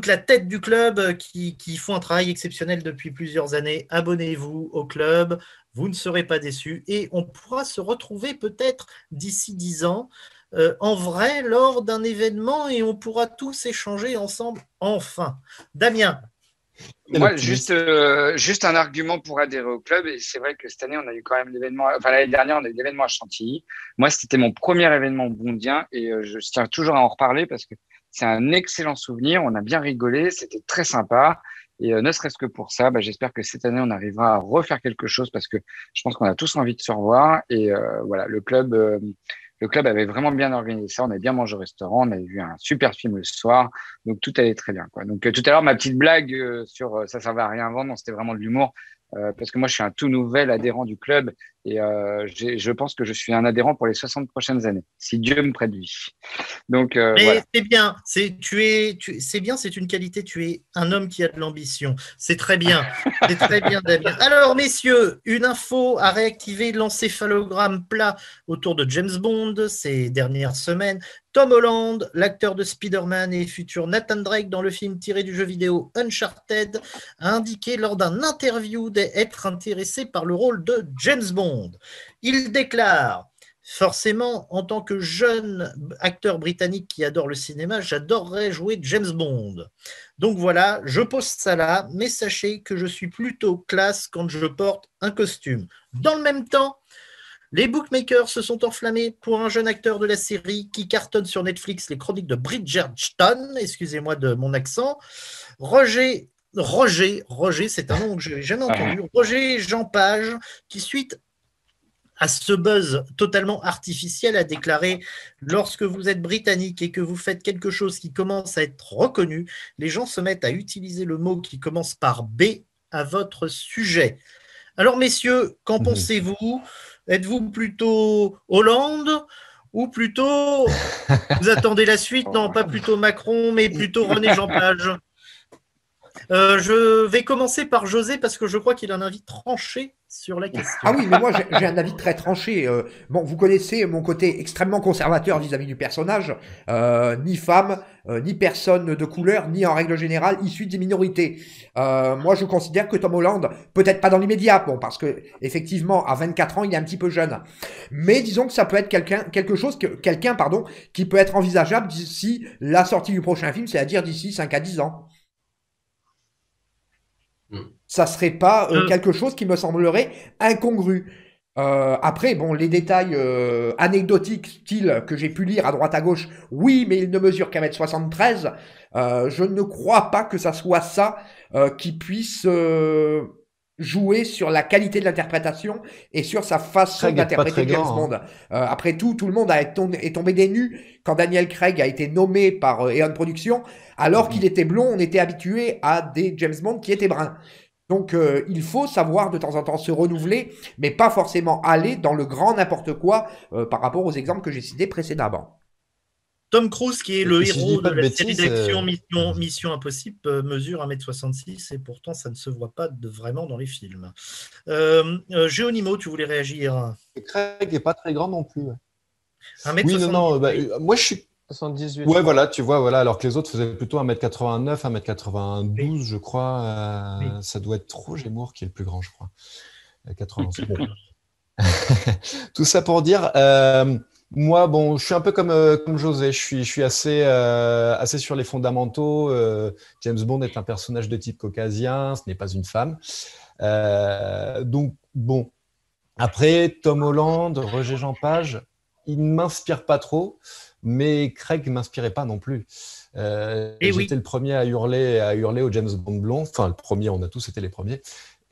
la tête du club qui font un travail exceptionnel depuis plusieurs années. Abonnez-vous au club, vous ne serez pas déçus et on pourra se retrouver peut-être d'ici 10 ans en vrai lors d'un événement et on pourra tous échanger ensemble enfin. Damien. Moi, juste un argument pour adhérer au club. Et c'est vrai que cette année, on a eu quand même l'événement. Enfin, l'année dernière, on a eu l'événement à Chantilly. Moi, c'était mon premier événement bondien et je tiens toujours à en reparler parce que c'est un excellent souvenir. On a bien rigolé. C'était très sympa. Et ne serait-ce que pour ça, j'espère que cette année, on arrivera à refaire quelque chose parce que je pense qu'on a tous envie de se revoir. Et voilà, le club avait vraiment bien organisé ça. On avait bien mangé au restaurant. On avait vu un super film le soir. Donc, tout allait très bien, quoi. Donc, tout à l'heure, ma petite blague sur ça servait à rien à vendre, non, c'était vraiment de l'humour. Parce que moi, je suis un tout nouvel adhérent du club et je pense que je suis un adhérent pour les 60 prochaines années, si Dieu me prête vie. Donc, voilà. C'est bien, c'est bien, c'est une qualité, tu es un homme qui a de l'ambition. C'est très bien, c'est très bien, Damien. Alors, messieurs, une info à réactiver l'encéphalogramme plat autour de James Bond ces dernières semaines. Tom Holland, l'acteur de Spider-Man et futur Nathan Drake dans le film tiré du jeu vidéo Uncharted, a indiqué lors d'un interview d'être intéressé par le rôle de James Bond. Il déclare « Forcément, en tant que jeune acteur britannique qui adore le cinéma, j'adorerais jouer James Bond. Donc voilà, je pose ça là, mais sachez que je suis plutôt classe quand je porte un costume. Dans le même temps, les bookmakers se sont enflammés pour un jeune acteur de la série qui cartonne sur Netflix, les chroniques de Bridgerton, excusez-moi de mon accent, Roger, c'est un nom que je n'avais jamais entendu, Roger Jean Page, qui suite à ce buzz totalement artificiel a déclaré « Lorsque vous êtes britannique et que vous faites quelque chose qui commence à être reconnu, les gens se mettent à utiliser le mot qui commence par B à votre sujet. » Alors messieurs, qu'en pensez-vous ? Êtes-vous plutôt Hollande ou plutôt, vous attendez la suite, non pas plutôt Macron, mais plutôt René Jean Page. Je vais commencer par José parce que je crois qu'il a un avis tranché sur la question. Ah oui, mais moi j'ai un avis très tranché. Bon, vous connaissez mon côté extrêmement conservateur vis-à-vis du personnage. Ni femme, ni personne de couleur, ni en règle générale issu des minorités. Moi je considère que Tom Holland, peut-être pas dans l'immédiat, bon, parce que effectivement à 24 ans il est un petit peu jeune. Mais disons que ça peut être quelqu'un qui peut être envisageable d'ici la sortie du prochain film, c'est-à-dire d'ici 5 à 10 ans. Ça serait pas quelque chose qui me semblerait incongru. Après, bon, les détails anecdotiques, style que j'ai pu lire à droite à gauche, oui, mais il ne mesure qu'un mètre 73. Je ne crois pas que ça soit ça qui puisse jouer sur la qualité de l'interprétation et sur sa façon Craig est pas d'interpréter très James grand, Bond. Après tout, tout le monde est tombé des nues quand Daniel Craig a été nommé par Eon Productions, alors qu'il était blond, on était habitué à des James Bond qui étaient bruns. Donc, il faut savoir de temps en temps se renouveler, mais pas forcément aller dans le grand n'importe quoi par rapport aux exemples que j'ai cités précédemment. Tom Cruise, qui est Et le si je héros dis pas de de la série bêtises, d'action Mission Impossible, mesure 1m66 et pourtant ça ne se voit pas vraiment dans les films. Géonimo, tu voulais réagir? Craig est pas très grand non plus. Ouais. 1m70. Oui, non, moi je suis. 78. Ouais, voilà, tu vois, voilà, alors que les autres faisaient plutôt 1m89, 1m92, Oui. je crois. Oui. Ça doit être Roger Moore qui est le plus grand, je crois. 91. Bon. Tout ça pour dire, moi, bon, je suis un peu comme José, je suis assez sur les fondamentaux. James Bond est un personnage de type caucasien, ce n'est pas une femme. Donc, bon. Après, Tom Holland, Roger Jean Page, ils ne m'inspirent pas trop, mais Craig ne m'inspirait pas non plus. J'étais le premier à hurler au James Bond blond. Enfin, le premier, on a tous été les premiers.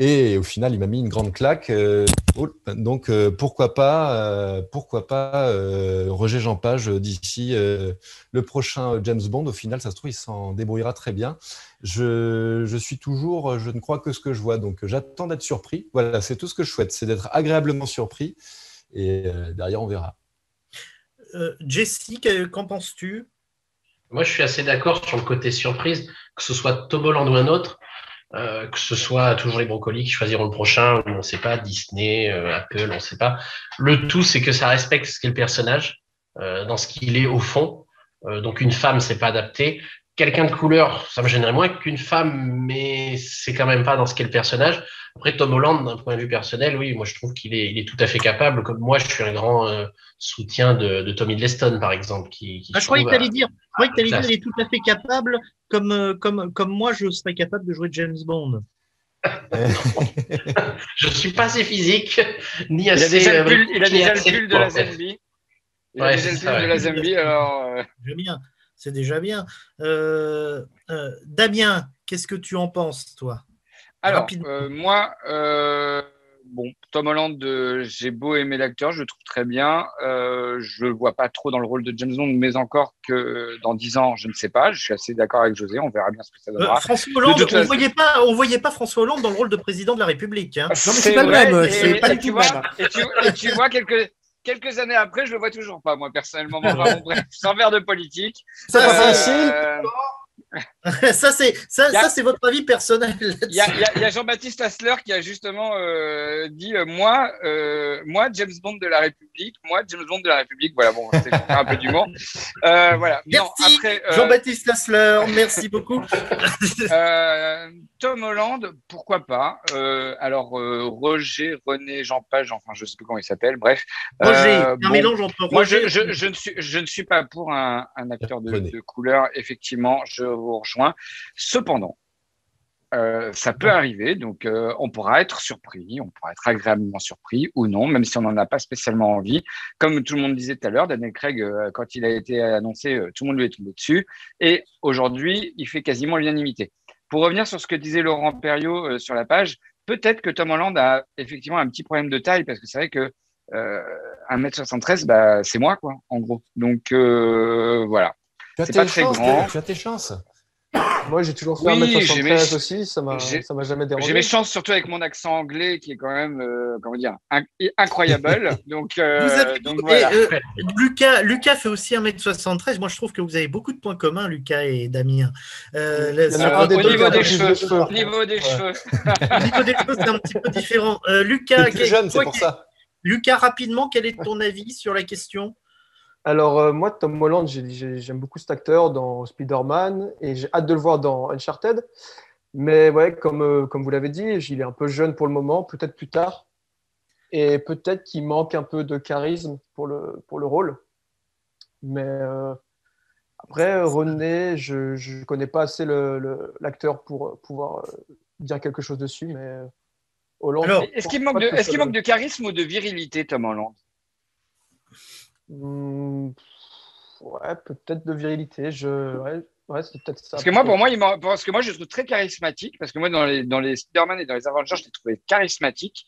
Et au final, il m'a mis une grande claque. Donc, pourquoi pas Roger Jean Page d'ici le prochain James Bond. Au final, ça se trouve, il s'en débrouillera très bien. Je ne crois que ce que je vois. Donc, j'attends d'être surpris. Voilà, c'est tout ce que je souhaite, c'est d'être agréablement surpris. Et derrière, on verra. Jessie, qu'en penses-tu? Moi, je suis assez d'accord sur le côté surprise, que ce soit Tom Holland ou un autre. Que ce soit toujours les brocolis qui choisiront le prochain, ou on ne sait pas, Disney, Apple, on ne sait pas. Le tout, c'est que ça respecte ce qu'est le personnage, dans ce qu'il est au fond. Donc une femme, c'est pas adapté. Quelqu'un de couleur, ça me gênerait moins qu'une femme, mais c'est quand même pas dans ce qu'est le personnage. Après, Tom Holland, d'un point de vue personnel, oui, moi je trouve il est tout à fait capable. Comme moi, je suis un grand soutien de Tommy Hiddleston, par exemple, qui je croyais que tu allais dire, il classe. est tout à fait capable, comme moi je serais capable de jouer James Bond. Je suis pas assez physique, ni assez. Il a déjà le pull de la Zambi. Il a déjà le pull de la Zambi, alors. Bien, c'est déjà bien. Damien, qu'est-ce que tu en penses, toi? Alors, moi, bon, Tom Holland, j'ai beau aimer l'acteur, je le trouve très bien. Je le vois pas trop dans le rôle de James Bond, mais encore que dans 10 ans, je ne sais pas. Je suis assez d'accord avec José, on verra bien ce que ça donnera. François Hollande, on voyait pas François Hollande dans le rôle de président de la République. Hein. Non, mais c'est pas le même. C'est pas du tu tout vois, même. et tu vois quelques années après, je le vois toujours pas, moi, personnellement. Enfin, bref, sans faire de politique. C'est pas facile. Ça, c'est votre avis personnel. Il y a Jean-Baptiste Hassler qui a justement dit moi, James Bond de la République, voilà, bon, c'est un peu d'humour. Voilà. Merci, non, après, Jean-Baptiste Hassler, merci beaucoup. Tom Holland, pourquoi pas. Alors, René, Jean Page, enfin, je sais plus comment il s'appelle, bref. Roger, un mélange entre moi, Roger. je ne suis pas pour un acteur de couleur, effectivement, je vous rejoins. Cependant, ça peut arriver, donc on pourra être surpris, on pourra être agréablement surpris ou non, même si on n'en a pas spécialement envie. Comme tout le monde disait tout à l'heure, Daniel Craig, quand il a été annoncé, tout le monde lui est tombé dessus. Et aujourd'hui, il fait quasiment l'unanimité. Pour revenir sur ce que disait Laurent Perriot sur la page, peut-être que Tom Holland a effectivement un petit problème de taille, parce que c'est vrai que 1m73, bah, c'est moi, quoi, en gros. Donc voilà. C'est pas très grand. Tu as tes chances. Moi, j'ai toujours fait 1m73 aussi, ça m'a jamais dérangé. J'ai mes chances, surtout avec mon accent anglais qui est quand même, comment dire, incroyable. Donc, voilà. Lucas fait aussi 1m73. Moi, je trouve que vous avez beaucoup de points communs, Lucas et Damien. Au niveau des cheveux. Au niveau des cheveux, c'est un petit peu différent. Lucas, plus jeune, c'est pour ça. Lucas, rapidement, quel est ton avis sur la question? Alors, moi, Tom Holland, j'aime beaucoup cet acteur dans Spider-Man et j'ai hâte de le voir dans Uncharted. Mais ouais, comme vous l'avez dit, il est un peu jeune pour le moment, peut-être plus tard. Et peut-être qu'il manque un peu de charisme pour le rôle. Mais après, René, je ne connais pas assez l'acteur pour pouvoir dire quelque chose dessus. Mais Hollande. Alors, Est-ce qu'il manque de charisme ou de virilité, Tom Holland? Ouais, peut-être de virilité. Ouais, c'est peut-être ça. Parce que moi, parce que moi, je le trouve très charismatique. Parce que moi, dans les Spider-Man et dans les Avengers, je l'ai trouvé charismatique.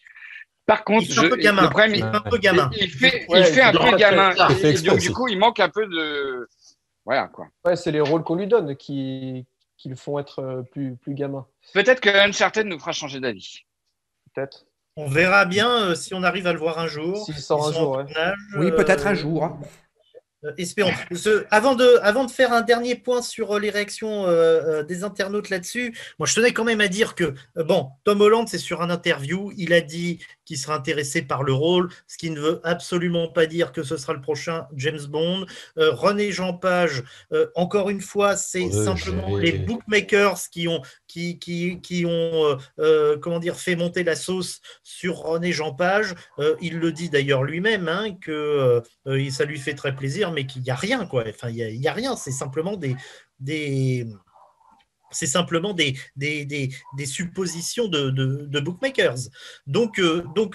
Par contre, il fait un peu gamin. le problème, Il fait un peu gamin. il fait Ouais, un peu gamin. Il fait Et exprès donc, du aussi. coup, il manque un peu de. Voilà, quoi. Ouais, c'est les rôles qu'on lui donne qui le font être plus gamin. Peut-être que Uncharted nous fera changer d'avis. Peut-être. On verra bien si on arrive à le voir un jour. S'il sort un Ils sont jour, en ouais. tournage, Oui, peut-être un jour. Hein. Espérons. Avant de faire un dernier point sur les réactions des internautes là-dessus, moi je tenais quand même à dire que bon, Tom Holland, c'est sur un interview, il a dit qu'il serait intéressé par le rôle, ce qui ne veut absolument pas dire que ce sera le prochain James Bond. René Jean Page, encore une fois, c'est simplement les bookmakers qui ont comment dire, fait monter la sauce sur René Jean Page. Il le dit d'ailleurs lui-même, hein, que ça lui fait très plaisir, mais qu'il n'y a rien, quoi. Enfin, il y a rien, c'est simplement c'est simplement des suppositions de bookmakers. Donc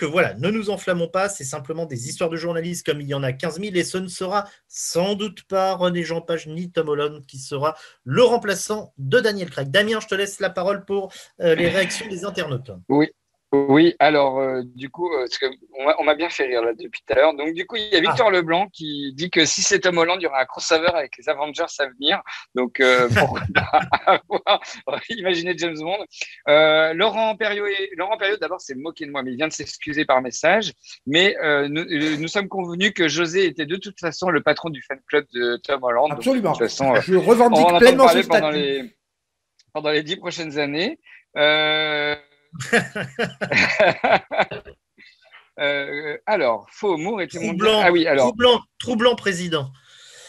voilà, ne nous enflammons pas, c'est simplement des histoires de journalistes comme il y en a 15 000 et ce ne sera sans doute pas René Jean Page ni Tom Holland qui sera le remplaçant de Daniel Craig. Damien, je te laisse la parole pour les réactions des internautes. Oui, alors du coup, parce que on m'a bien fait rire là depuis tout à l'heure. Donc du coup, il y a Victor Leblanc qui dit que si c'est Tom Holland, il y aura un crossover avec les Avengers à venir. Donc pourquoi pas imaginer James Bond. Laurent Perriot, d'abord, s'est moqué de moi, mais il vient de s'excuser par message. Mais nous sommes convenus que José était de toute façon le patron du fan club de Tom Holland. Absolument. Donc, de toute façon, je revendique pleinement ce statut. Pendant les 10 prochaines années. Alors, faux Moore était mon troublant président.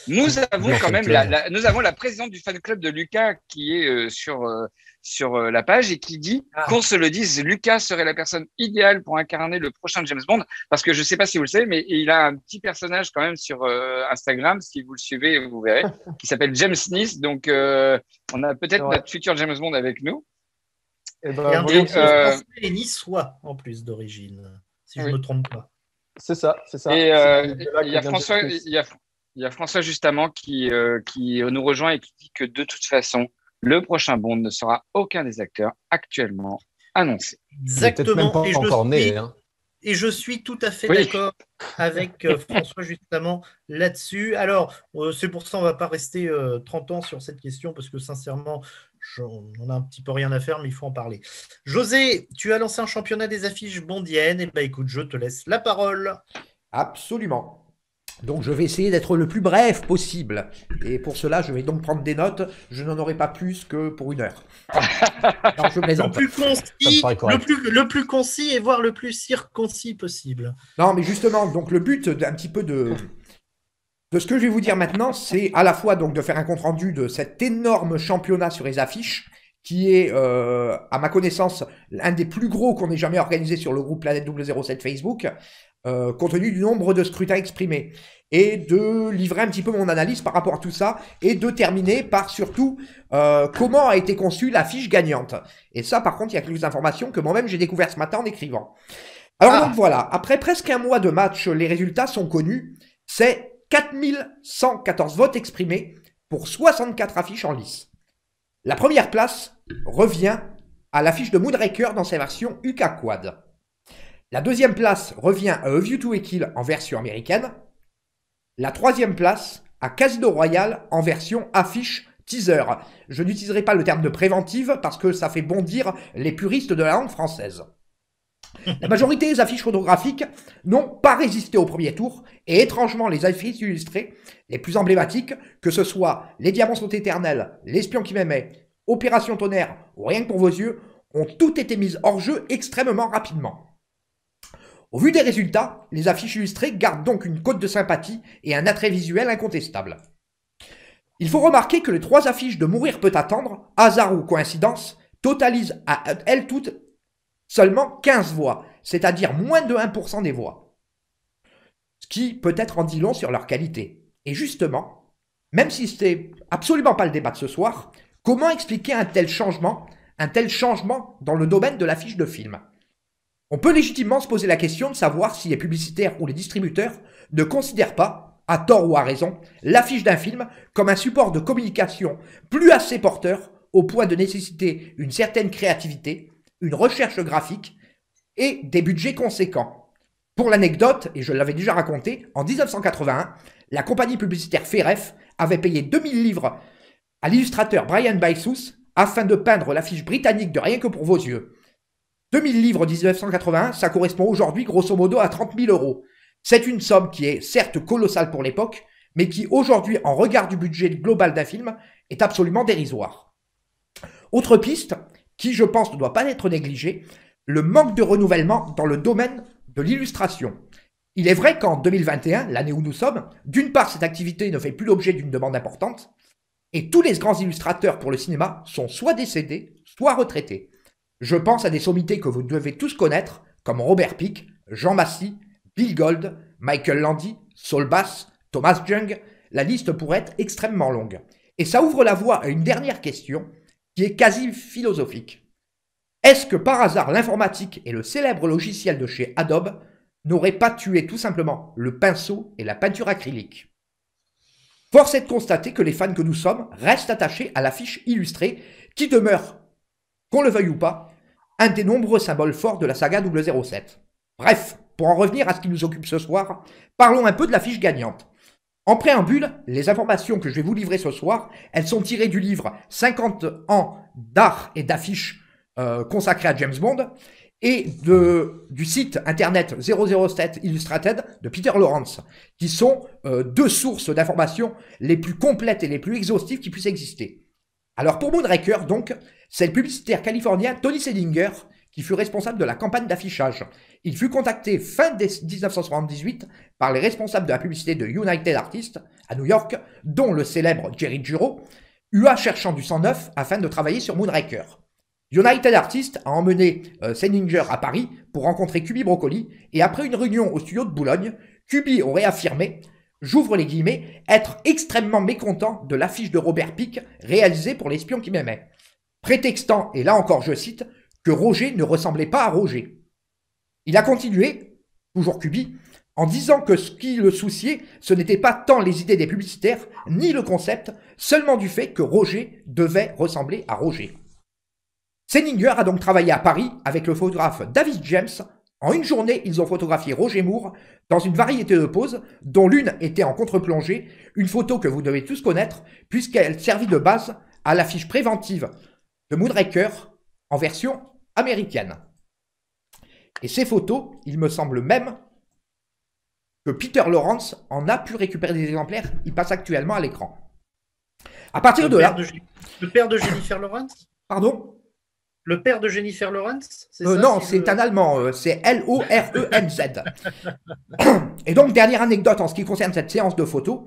Nous avons quand même la présidente du fan club de Lucas qui est sur la page et qui dit qu'on se le dise, Lucas serait la personne idéale pour incarner le prochain James Bond, parce que je ne sais pas si vous le savez, mais il a un petit personnage quand même sur Instagram, si vous le suivez, vous verrez, qui s'appelle James Smith. Donc, on a peut-être notre futur James Bond avec nous. Et français et niçois en plus d'origine, si je ne me trompe pas. C'est ça. Et il y a François justement qui nous rejoint et qui dit que de toute façon, le prochain Bond ne sera aucun des acteurs actuellement annoncés. Exactement. Même pas encore né, hein. Et je suis tout à fait d'accord avec François justement là-dessus. Alors, c'est pour ça qu'on ne va pas rester 30 ans sur cette question parce que sincèrement, on a un petit peu rien à faire, mais il faut en parler. José, tu as lancé un championnat des affiches bondiennes. Et écoute, je te laisse la parole. Absolument. Donc, je vais essayer d'être le plus bref possible. Et pour cela, je vais donc prendre des notes. Je n'en aurai pas plus que pour 1 heure. Non, je plaisante. Le plus concis et voire le plus circoncis possible. Non, mais justement, donc le but d'un petit peu de ce que je vais vous dire maintenant, c'est à la fois donc de faire un compte-rendu de cet énorme championnat sur les affiches, qui est, à ma connaissance, l'un des plus gros qu'on ait jamais organisé sur le groupe Planète 007 Facebook, compte tenu du nombre de scrutins exprimés, et de livrer un petit peu mon analyse par rapport à tout ça, et de terminer par surtout comment a été conçue la fiche gagnante. Et ça, par contre, il y a quelques informations que moi-même j'ai découvert ce matin en écrivant. Alors donc voilà, après presque un mois de match, les résultats sont connus. C'est 4114 votes exprimés pour 64 affiches en lice. La première place revient à l'affiche de Moonraker dans sa version UK Quad. La deuxième place revient à A View to a Kill en version américaine. La troisième place à Casino Royale en version affiche teaser. Je n'utiliserai pas le terme de préventive parce que ça fait bondir les puristes de la langue française. La majorité des affiches photographiques n'ont pas résisté au premier tour et étrangement les affiches illustrées les plus emblématiques, que ce soit Les Diamants sont éternels, L'espion qui m'aimait, Opération Tonnerre ou Rien que pour vos yeux, ont toutes été mises hors jeu extrêmement rapidement. Au vu des résultats, les affiches illustrées gardent donc une cote de sympathie et un attrait visuel incontestable. Il faut remarquer que les 3 affiches de Mourir peut attendre, hasard ou coïncidence, totalisent à elles toutes seulement 15 voix, c'est-à-dire moins de 1% des voix. Ce qui peut-être en dit long sur leur qualité. Et justement, même si ce n'est absolument pas le débat de ce soir, comment expliquer un tel changement dans le domaine de l'affiche de film ? On peut légitimement se poser la question de savoir si les publicitaires ou les distributeurs ne considèrent pas, à tort ou à raison, l'affiche d'un film comme un support de communication plus assez porteur au point de nécessiter une certaine créativité, une recherche graphique et des budgets conséquents. Pour l'anecdote, et je l'avais déjà raconté, en 1981, la compagnie publicitaire Feref avait payé 2000 livres à l'illustrateur Brian Bysous afin de peindre l'affiche britannique de Rien que pour vos yeux. 2000 livres en 1981, ça correspond aujourd'hui grosso modo à 30 000 euros. C'est une somme qui est certes colossale pour l'époque, mais qui aujourd'hui, en regard du budget global d'un film, est absolument dérisoire. Autre piste, qui je pense ne doit pas être négligée, le manque de renouvellement dans le domaine de l'illustration. Il est vrai qu'en 2021, l'année où nous sommes, d'une part cette activité ne fait plus l'objet d'une demande importante, et tous les grands illustrateurs pour le cinéma sont soit décédés, soit retraités. Je pense à des sommités que vous devez tous connaître, comme Robert Peake, Jean Massy, Bill Gold, Michael Landy, Saul Bass, Thomas Young, la liste pourrait être extrêmement longue. Et ça ouvre la voie à une dernière question, qui est quasi philosophique. Est-ce que par hasard l'informatique et le célèbre logiciel de chez Adobe n'auraient pas tué tout simplement le pinceau et la peinture acrylique? Force est de constater que les fans que nous sommes restent attachés à l'affiche illustrée qui demeure, qu'on le veuille ou pas, un des nombreux symboles forts de la saga 007. Bref, pour en revenir à ce qui nous occupe ce soir, parlons un peu de l'affiche gagnante. En préambule, les informations que je vais vous livrer ce soir, elles sont tirées du livre 50 ans d'art et d'affiches consacré à James Bond et du site internet 007 Illustrated de Peter Lawrence, qui sont deux sources d'informations les plus complètes et les plus exhaustives qui puissent exister. Alors pour Moonraker, donc, c'est le publicitaire californien Tony Selinger qui fut responsable de la campagne d'affichage. Il fut contacté fin 1978 par les responsables de la publicité de United Artists à New York, dont le célèbre Jerry Juro, UA cherchant du sang neuf afin de travailler sur Moonraker. United Artists a emmené Selinger à Paris pour rencontrer Cuby Broccoli, et après une réunion au studio de Boulogne, Cuby aurait affirmé, j'ouvre les guillemets, être extrêmement mécontent de l'affiche de Robert Peake réalisée pour l'espion qui m'aimait, prétextant, et là encore je cite, que Roger ne ressemblait pas à Roger. Il a continué, toujours Cuby, en disant que ce qui le souciait, ce n'était pas tant les idées des publicitaires, ni le concept, seulement du fait que Roger devait ressembler à Roger. Selinger a donc travaillé à Paris avec le photographe David James. En une journée, ils ont photographié Roger Moore dans une variété de poses, dont l'une était en contre-plongée, une photo que vous devez tous connaître, puisqu'elle servit de base à l'affiche préventive de Moonraker en version américaine. Et ces photos, il me semble même que Peter Lawrence en a pu récupérer des exemplaires, il passe actuellement à l'écran. À partir de là... Le père de Jennifer Lawrence? Pardon? Le père de Jennifer Lawrence, c'est ça? Non, c'est un Allemand, c'est L-O-R-E-N-Z. Et donc, dernière anecdote en ce qui concerne cette séance de photos,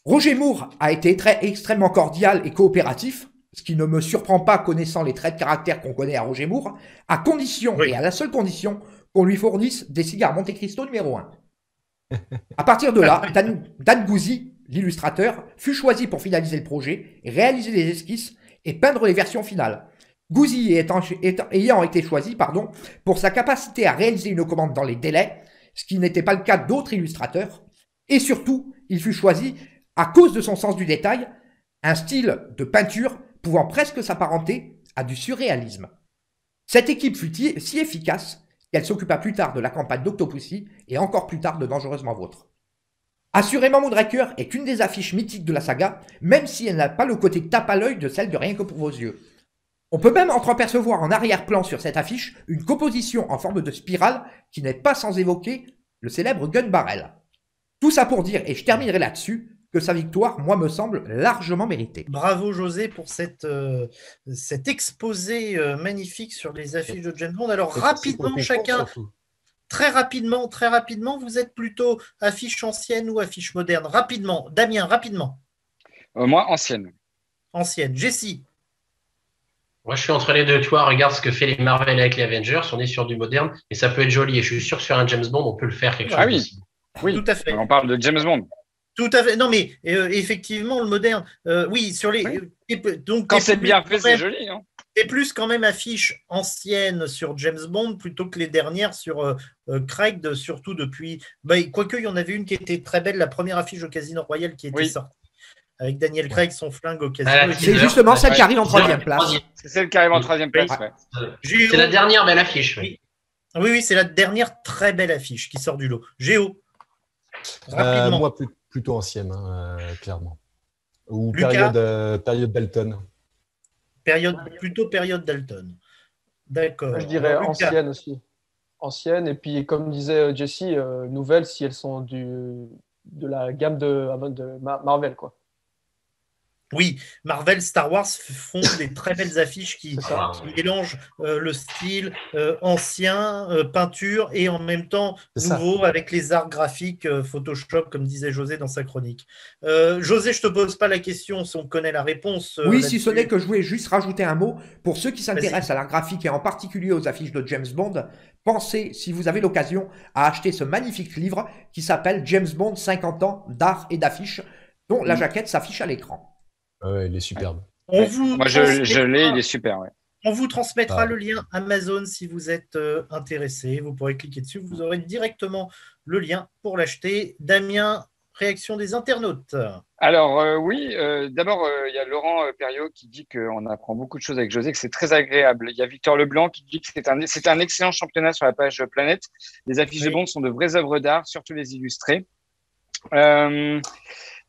Roger Moore a été extrêmement cordial et coopératif, ce qui ne me surprend pas connaissant les traits de caractère qu'on connaît à Roger Moore, à condition, et à la seule condition, qu'on lui fournisse des cigares Monte Cristo numéro 1. À partir de là, Dan Guzzi, l'illustrateur, fut choisi pour finaliser le projet, réaliser les esquisses et peindre les versions finales. Guzzi ayant été choisi pour sa capacité à réaliser une commande dans les délais, ce qui n'était pas le cas d'autres illustrateurs, et surtout, il fut choisi à cause de son sens du détail, un style de peinture pouvant presque s'apparenter à du surréalisme. Cette équipe fut si efficace qu'elle s'occupa plus tard de la campagne d'Octopussy et encore plus tard de Dangereusement Vôtre. Assurément, Moonraker est une des affiches mythiques de la saga, même si elle n'a pas le côté tape à l'œil de celle de Rien que pour vos yeux. On peut même entreapercevoir en arrière-plan sur cette affiche une composition en forme de spirale qui n'est pas sans évoquer le célèbre Gun Barrel. Tout ça pour dire, et je terminerai là-dessus, que sa victoire, moi, me semble largement méritée. Bravo José pour cet exposé magnifique sur les affiches de James Bond. Alors rapidement, chacun, très rapidement, vous êtes plutôt affiche ancienne ou affiche moderne? Rapidement, Damien, rapidement. Moi, ancienne. Ancienne. Jessie? Moi, je suis entre les deux. Tu vois, regarde ce que fait les Marvel avec les Avengers. On est sur du moderne et ça peut être joli. Et je suis sûr que sur un James Bond, on peut le faire quelque chose. Oui, tout à fait. On parle de James Bond. Tout à fait. Non, mais effectivement, le moderne. Oui, sur les. Donc, quand c'est bien fait, c'est joli. Hein. Et plus quand même affiches anciennes sur James Bond plutôt que les dernières sur Craig, surtout depuis. Quoique, il y en avait une qui était très belle, la première affiche au Casino Royal qui était sortie. Avec Daniel Craig, son flingue au casino. C'est justement celle qui arrive en troisième place. C'est celle qui arrive en troisième place, ouais. C'est la dernière belle affiche. Oui, c'est la dernière très belle affiche qui sort du lot. Géo. Rapidement. Moi, plutôt ancienne, clairement. Ou période Dalton. Plutôt période Dalton. D'accord. Je dirais ancienne aussi. Ancienne, et puis comme disait Jesse, nouvelles si elles sont de la gamme de Marvel, quoi. Oui, Marvel, Star Wars font des très belles affiches qui mélangent le style ancien, peinture, et en même temps nouveau avec les arts graphiques Photoshop, comme disait José dans sa chronique. José, je ne te pose pas la question si on connaît la réponse. Oui, si ce n'est que je voulais juste rajouter un mot. Pour ceux qui s'intéressent à l'art graphique et en particulier aux affiches de James Bond, pensez, si vous avez l'occasion, à acheter ce magnifique livre qui s'appelle James Bond 50 ans d'art et d'affiches, dont la jaquette s'affiche à l'écran. Ouais, il est superbe. Moi, je l'ai, il est super. Ouais. On vous transmettra le lien Amazon si vous êtes intéressé. Vous pourrez cliquer dessus. Vous aurez directement le lien pour l'acheter. Damien, réaction des internautes. Alors, oui, d'abord, il y a Laurent Perriot qui dit qu'on apprend beaucoup de choses avec José, que c'est très agréable. Il y a Victor Leblanc qui dit que c'est un excellent championnat sur la page Planète. Les affiches de Bond sont de vraies œuvres d'art, surtout les illustrées.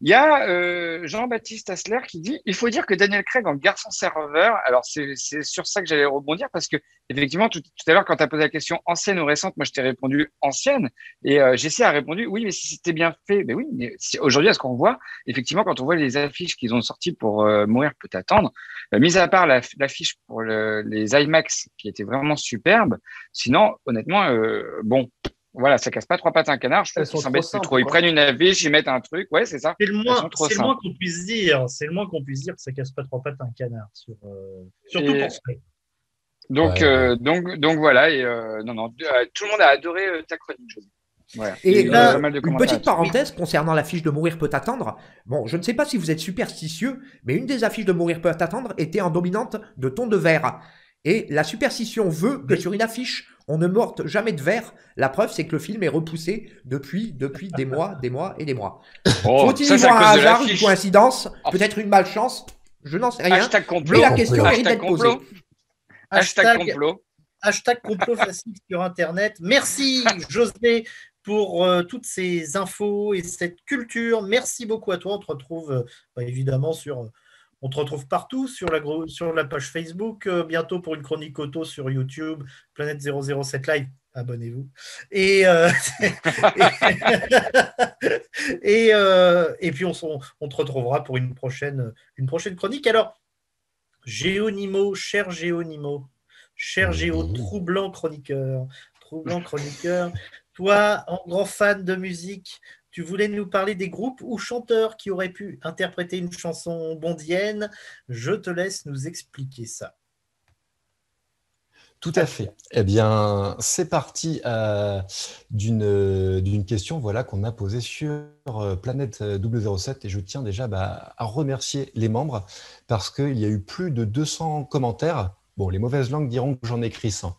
Il y a Jean-Baptiste Asseler qui dit « Il faut dire que Daniel Craig en garçon serveur… » Alors, c'est sur ça que j'allais rebondir parce que, effectivement, tout à l'heure, quand tu as posé la question ancienne ou récente, moi, je t'ai répondu ancienne. Et Jessie a répondu « Oui, mais si c'était bien fait… » Mais oui, mais aujourd'hui, à ce qu'on voit, effectivement, quand on voit les affiches qu'ils ont sorties pour Mourir peut attendre, mis à part l'affiche pour les IMAX qui était vraiment superbe, sinon, honnêtement, bon… Voilà, ça casse pas trois pattes à un canard. Je trouve qu'ils s'embêtent plus trop. Ils prennent une affiche, ils mettent un truc. Ouais, c'est ça. C'est le moins qu'on puisse dire. C'est le moins qu'on puisse dire que ça casse pas trois pattes à un canard. Surtout pour ça. Donc voilà. Et non, tout le monde a adoré ta chronique, José. Voilà. Et là, une petite parenthèse concernant l'affiche de Mourir peut attendre. Bon, je ne sais pas si vous êtes superstitieux, mais une des affiches de Mourir peut attendre était en dominante de ton de vert. Et la superstition veut que sur une affiche, on ne morte jamais de verre. La preuve, c'est que le film est repoussé depuis des mois et des mois. Faut-il y voir un hasard, une coïncidence, peut-être une malchance? Je n'en sais rien. Hashtag complot. Mais la question mérite d'être posée. Hashtag complot. Hashtag complot facile sur Internet. Merci, José, pour toutes ces infos et cette culture. Merci beaucoup à toi. On te retrouve évidemment on te retrouve partout sur la page Facebook, bientôt pour une chronique auto sur YouTube, Planète 007 Live, abonnez-vous. Et puis on te retrouvera pour une prochaine chronique. Alors, Géonimo, cher Géo, troublant chroniqueur, toi, en grand fan de musique, tu voulais nous parler des groupes ou chanteurs qui auraient pu interpréter une chanson bondienne. Je te laisse nous expliquer ça. Tout à fait. Eh bien, c'est parti d'une question qu'on a posée sur Planète 007 et je tiens déjà à remercier les membres parce qu'il y a eu plus de 200 commentaires. Bon, les mauvaises langues diront que j'en ai écrit 100.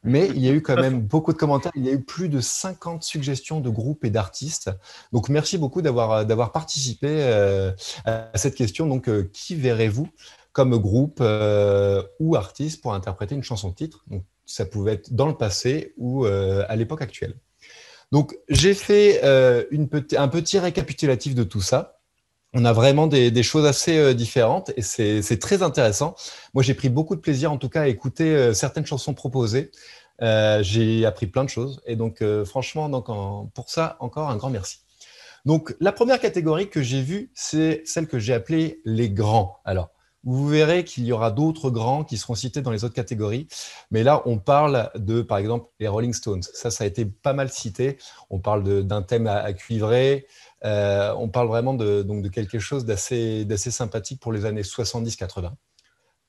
Mais il y a eu quand même beaucoup de commentaires. Il y a eu plus de 50 suggestions de groupes et d'artistes. Donc, merci beaucoup d'avoir participé à cette question. Donc, qui verrez-vous comme groupe ou artiste pour interpréter une chanson-titre? Donc, ça pouvait être dans le passé ou à l'époque actuelle. Donc, j'ai fait un petit récapitulatif de tout ça. On a vraiment des choses assez différentes et c'est très intéressant. Moi, j'ai pris beaucoup de plaisir, en tout cas, à écouter certaines chansons proposées. J'ai appris plein de choses et donc, franchement, pour ça, encore un grand merci. Donc, la première catégorie que j'ai vue, c'est celle que j'ai appelée les grands. Alors, vous verrez qu'il y aura d'autres grands qui seront cités dans les autres catégories. Mais là, on parle de, par exemple, les Rolling Stones. Ça a été pas mal cité. On parle d'un thème à cuivrer. On parle vraiment de quelque chose d'assez sympathique pour les années 70-80.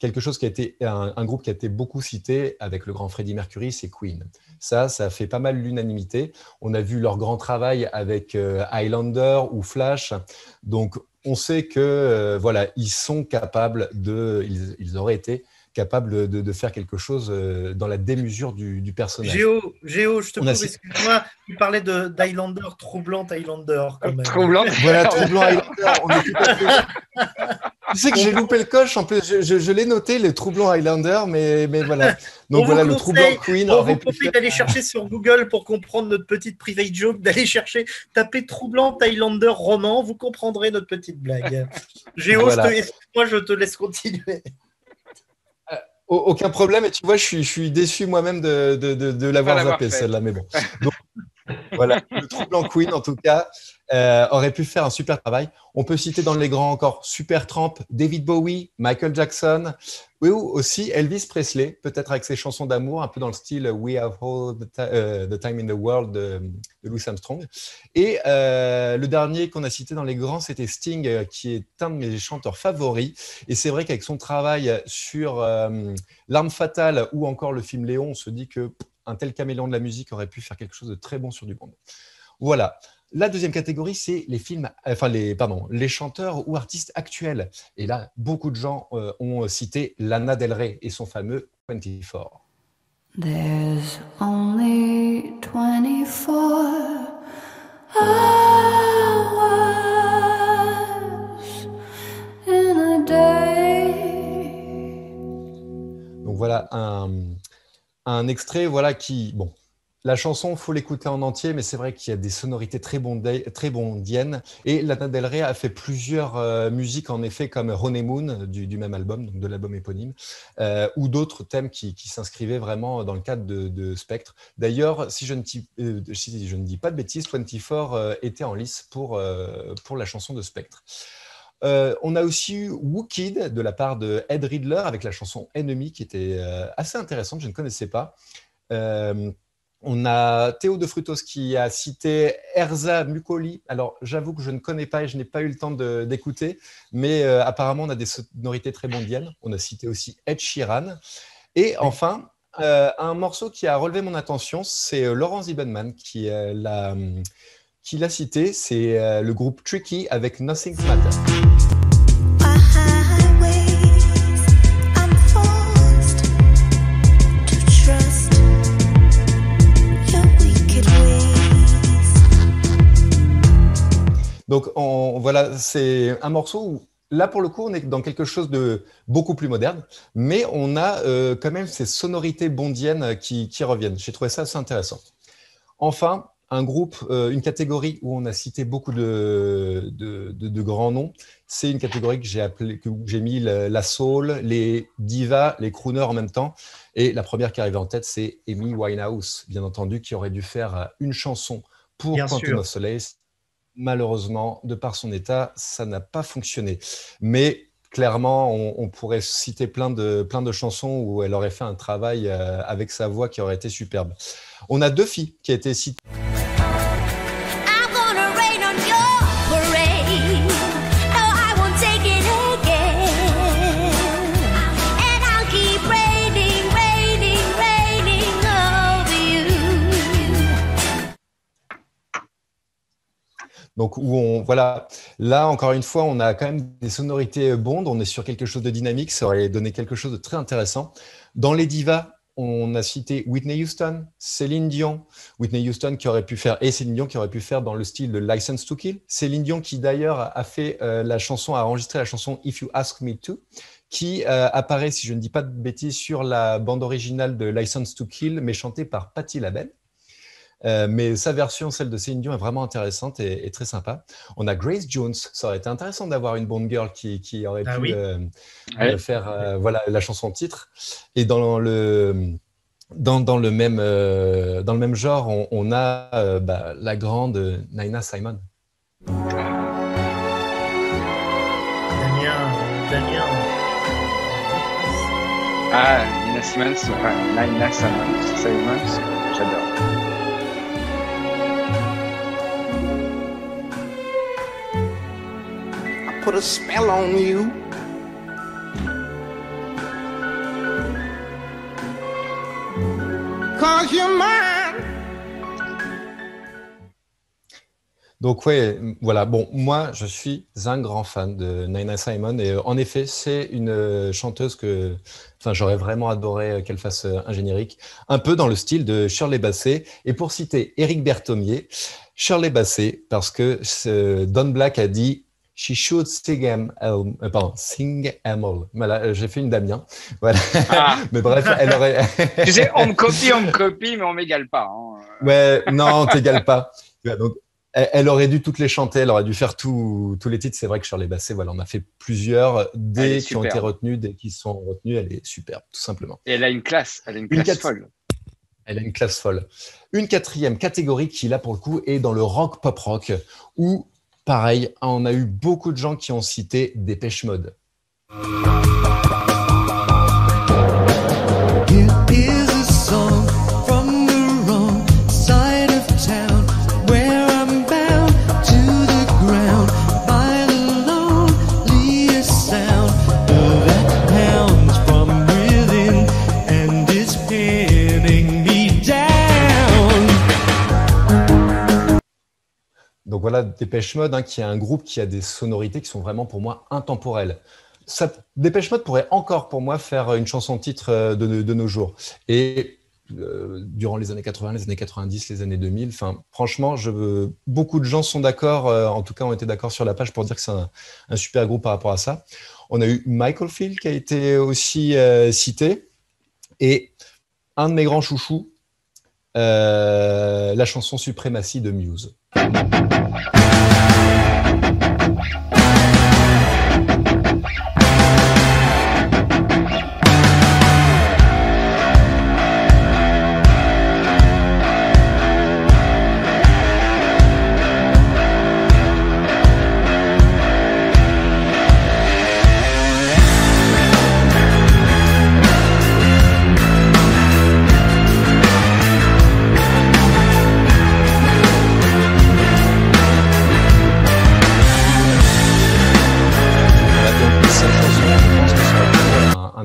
quelque chose qui a été un groupe qui a été beaucoup cité avec le grand Freddie Mercury, c'est Queen. Ça a fait pas mal l'unanimité. On a vu leur grand travail avec Highlander ou Flash. Donc, on sait que voilà, ils auraient été capables de faire quelque chose dans la démesure du personnage. Géo, je te coupe, excuse-moi, tu parlais d'Highlander, troublante Highlander quand même. Troublante. Voilà, troublant Highlander. On est tout à fait... Tu sais que j'ai loupé le coche, en plus, je l'ai noté, le troublant Highlander, mais voilà. Donc voilà, le troublant Queen. On vous conseille d'aller chercher sur Google pour comprendre notre petite private joke, d'aller chercher, taper troublant Highlander roman, vous comprendrez notre petite blague. Géo, voilà. Moi je te laisse continuer. Aucun problème, et tu vois, je suis déçu moi-même de l'avoir zappé celle-là, mais bon. Donc, voilà, le troublant Queen, en tout cas, aurait pu faire un super travail. On peut citer dans les grands encore Supertramp, David Bowie, Michael Jackson, ou aussi Elvis Presley, peut-être avec ses chansons d'amour, un peu dans le style We Have All the Time in the World de Louis Armstrong. Et le dernier qu'on a cité dans les grands, c'était Sting, qui est un de mes chanteurs favoris. Et c'est vrai qu'avec son travail sur L'Arme Fatale ou encore le film Léon, on se dit qu'un tel caméléon de la musique aurait pu faire quelque chose de très bon sur du monde. Voilà. La deuxième catégorie, c'est les chanteurs ou artistes actuels. Et là, beaucoup de gens ont cité Lana Del Rey et son fameux 24. There's only 24 hours in a day. Donc voilà un extrait qui... Bon, la chanson, il faut l'écouter en entier, mais c'est vrai qu'il y a des sonorités très bondiennes. Et Lana Del Rey a fait plusieurs musiques, en effet, comme Honeymoon, du même album, donc de l'album éponyme, ou d'autres thèmes qui s'inscrivaient vraiment dans le cadre de Spectre. D'ailleurs, si je ne dis pas de bêtises, 24 était en lice pour la chanson de Spectre. On a aussi eu Wookid de la part de Ed Riddler avec la chanson Enemy, qui était assez intéressante, je ne connaissais pas. On a Théo de Frutos qui a cité Erza Mukoli. Alors, j'avoue que je ne connais pas et je n'ai pas eu le temps d'écouter, mais apparemment, on a des sonorités très bondiennes. On a cité aussi Ed Sheeran. Et enfin, un morceau qui a relevé mon attention, c'est Laurence Zibelman qui l'a cité. C'est le groupe Tricky avec Nothing Matters. Donc voilà, c'est un morceau où, là pour le coup, on est dans quelque chose de beaucoup plus moderne, mais on a quand même ces sonorités bondiennes qui reviennent. J'ai trouvé ça assez intéressant. Enfin, un groupe, une catégorie où on a cité beaucoup de grands noms, c'est une catégorie que j'ai mis la soul, les divas, les crooners en même temps. Et la première qui arrivait en tête, c'est Amy Winehouse, bien entendu, qui aurait dû faire une chanson pour Quantum of Solace. Malheureusement, de par son état, ça n'a pas fonctionné. Mais clairement, on pourrait citer plein de chansons où elle aurait fait un travail avec sa voix qui aurait été superbe. On a deux filles qui ont été citées. Donc, voilà, là, encore une fois, on a quand même des sonorités bondes, on est sur quelque chose de dynamique, ça aurait donné quelque chose de très intéressant. Dans les divas, on a cité Whitney Houston, Céline Dion, Whitney Houston qui aurait pu faire, et Céline Dion qui aurait pu faire dans le style de License to Kill. Céline Dion qui d'ailleurs a fait a enregistré la chanson If You Ask Me To, qui apparaît, si je ne dis pas de bêtises, sur la bande originale de License to Kill, mais chantée par Patti LaBelle. Mais sa version, celle de Céline Dion, est vraiment intéressante et très sympa. On a Grace Jones. Ça aurait été intéressant d'avoir une Bond girl qui aurait pu faire la chanson titre. Et dans le même genre, on a la grande Nina Simone. Damien. Ah, Nina Simone, Nina Simone, j'adore. Put a spell on you. 'cause you're mine. Donc ouais, voilà. Bon, moi, je suis un grand fan de Nina Simone et en effet, c'est une chanteuse que, enfin, j'aurais vraiment adoré qu'elle fasse un générique, un peu dans le style de Shirley Bassey. Et pour citer Éric Berthomier, Shirley Bassey, parce que Don Black a dit She should sing sing em all. Voilà, j'ai fait une Damien. Voilà. Ah. Mais bref, elle aurait. Tu sais, on me copie, mais on m'égale pas. Hein. Ouais, non, on t'égale pas. Donc, elle aurait dû toutes les chanter, elle aurait dû faire tous les titres. C'est vrai que Shirley Bassey, voilà, on a fait plusieurs, des qui ont été retenus, des qui sont retenus. Elle est superbe, tout simplement. Et elle a une classe, folle. Elle a une classe folle. Une quatrième catégorie qui, là, pour le coup, est dans le rock pop rock, où, pareil, on a eu beaucoup de gens qui ont cité Depeche Mode. Donc voilà, Depeche Mode, hein, qui est un groupe qui a des sonorités qui sont vraiment pour moi intemporelles. Depeche Mode pourrait encore pour moi faire une chanson-titre de nos jours. Et durant les années 80, les années 90, les années 2000, enfin, franchement, beaucoup de gens sont d'accord, en tout cas ont été d'accord sur la page pour dire que c'est un super groupe par rapport à ça. On a eu Michael Field qui a été aussi cité. Et un de mes grands chouchous, la chanson Supremacy de Muse.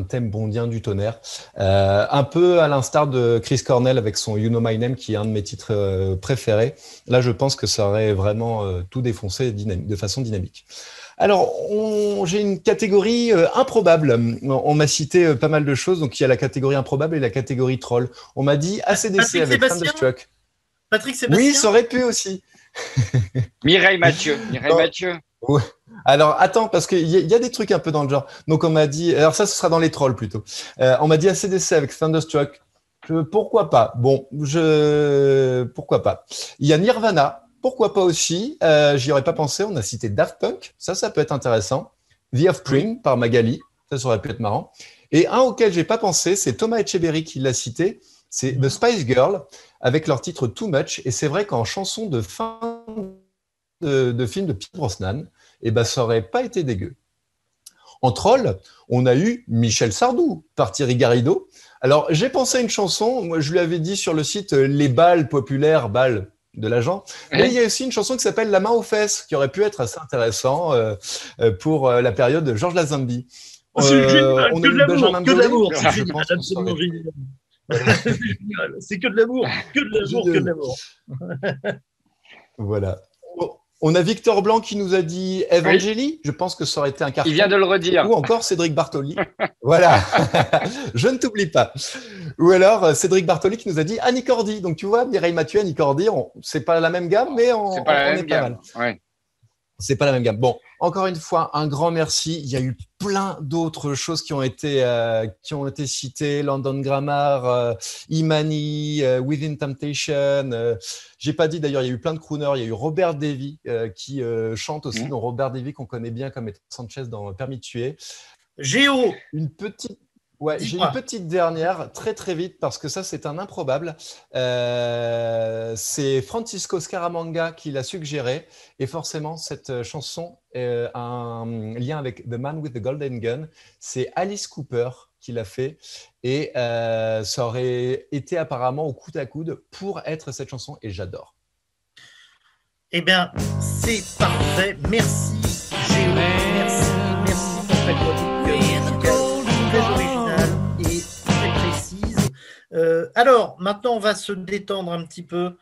Thème bondien du tonnerre, un peu à l'instar de Chris Cornell avec son You Know My Name, qui est un de mes titres préférés. Là, je pense que ça aurait vraiment tout défoncé de façon dynamique. Alors, j'ai une catégorie improbable. On m'a cité pas mal de choses, donc il y a la catégorie improbable et la catégorie troll. On m'a dit ACDC avec Thunderstruck. Patrick Sébastien. Oui, ça aurait pu aussi. Mireille Mathieu. Ouais. Alors, attends, parce qu'il y a des trucs un peu dans le genre. Donc, on m'a dit... Alors, ça, ce sera dans les trolls, plutôt. On m'a dit ACDC avec Thunderstruck. Pourquoi pas? Bon, pourquoi pas? Il y a Nirvana. Pourquoi pas aussi? J'y aurais pas pensé. On a cité Daft Punk. Ça peut être intéressant. The Offspring par Magali. Ça aurait pu être marrant. Et un auquel j'ai pas pensé, c'est Thomas Etcheberry qui l'a cité. C'est The Spice Girls avec leur titre Too Much. Et c'est vrai qu'en chanson de fin de film de Pierce Brosnan, eh ben, ça aurait pas été dégueu. En troll, on a eu Michel Sardou par Thierry Garrido. Alors, j'ai pensé à une chanson, moi je lui avais dit sur le site les balles populaires, balles de l'agent, mais il y a aussi une chanson qui s'appelle La main aux fesses, qui aurait pu être assez intéressant pour la période de Georges Lazenby. C'est génial, on que a de eu l'amour, Benjamin que de Biolay. l'amour, Je c'est génial, pense qu'on absolument saurait- génial. C'est que de l'amour, que de l'amour, que de l'amour. Voilà. On a Victor Blanc qui nous a dit Evangélie. Je pense que ça aurait été un carton. Il vient de le redire. Ou encore Cédric Bartoli. Voilà. Je ne t'oublie pas. Ou alors Cédric Bartoli qui nous a dit Annie Cordy. Donc tu vois, Mireille Mathieu, Annie Cordy, c'est pas la même gamme, mais on C'est pas la est même pas gamme. mal. Ouais. C'est pas la même gamme. Bon, encore une fois, un grand merci. Il y a eu plein d'autres choses qui ont été citées. London Grammar, Imani, Within Temptation. J'ai pas dit d'ailleurs, il y a eu plein de crooners. Il y a eu Robert Davey qui chante aussi, dont Robert Davey qu'on connaît bien comme étant Sanchez dans Permis de tuer. Géo. Une petite. Ouais, j'ai une petite dernière, très très vite, parce que ça c'est un improbable. C'est Francisco Scaramanga qui l'a suggéré, et forcément cette chanson a un lien avec The Man with the Golden Gun. C'est Alice Cooper qui l'a fait, et ça aurait été apparemment au coude à coude pour être cette chanson, et j'adore. Eh bien, c'est parfait. Merci Géo, merci pour ta chronique musicale très originale et très précise. Alors, maintenant, on va se détendre un petit peu.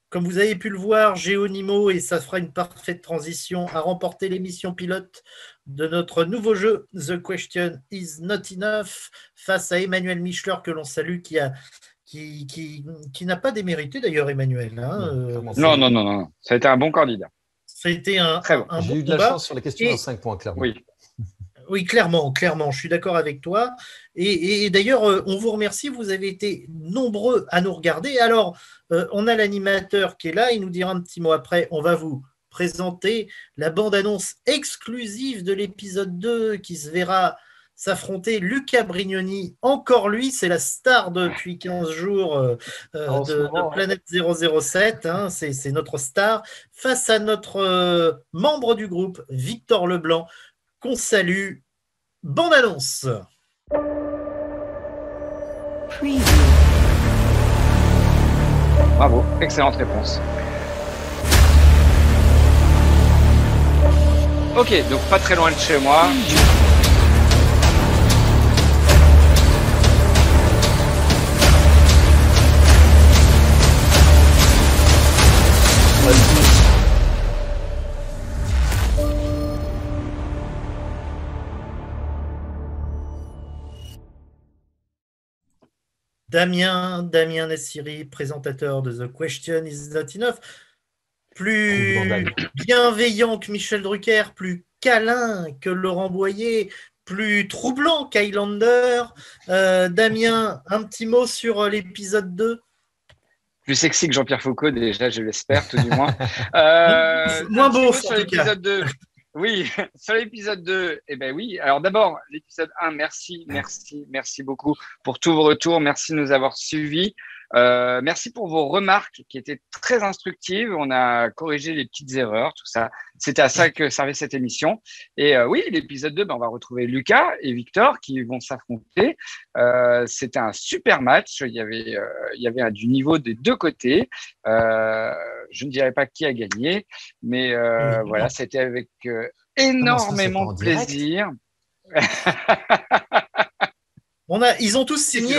Comme vous avez pu le voir, Géonimo, et ça fera une parfaite transition, a remporté l'émission pilote de notre nouveau jeu, The Question is Not Enough, face à Emmanuel Michler, que l'on salue, qui n'a pas démérité d'ailleurs, Emmanuel. Hein, Non. Ça a été un bon candidat. Ça a été un bon J'ai eu de la chance sur la question en 5 points, clairement. Oui, clairement, je suis d'accord avec toi. Et d'ailleurs, on vous remercie, vous avez été nombreux à nous regarder. Alors, on a l'animateur qui est là, il nous dira un petit mot après. On va vous présenter la bande-annonce exclusive de l'épisode 2 qui se verra s'affronter Luca Brignoni. Encore lui, c'est la star depuis 15 jours de Planète 007. Hein, c'est notre star. Face à notre membre du groupe, Victor Leblanc, qu'on salue. Bande-annonce. Bravo, excellente réponse. Ok, donc pas très loin de chez moi. Damien Nassiri, présentateur de The Question is Not Enough, plus bienveillant que Michel Drucker, plus câlin que Laurent Boyer, plus troublant qu'Highlander. Damien, un petit mot sur l'épisode 2? Plus sexy que Jean-Pierre Foucault, déjà, je l'espère, tout du moins. Moins beau, sur l'épisode 2. Oui, sur l'épisode 2, eh ben oui. Alors d'abord, l'épisode 1, merci beaucoup pour tous vos retours. Merci de nous avoir suivis. Merci pour vos remarques qui étaient très instructives. On a corrigé les petites erreurs, tout ça. C'était à ça que servait cette émission. Et oui, l'épisode 2, on va retrouver Lucas et Victor qui vont s'affronter. C'était un super match. Il y avait du niveau des deux côtés. Je ne dirais pas qui a gagné, mais voilà, c'était avec énormément de plaisir. Ils ont tous signé.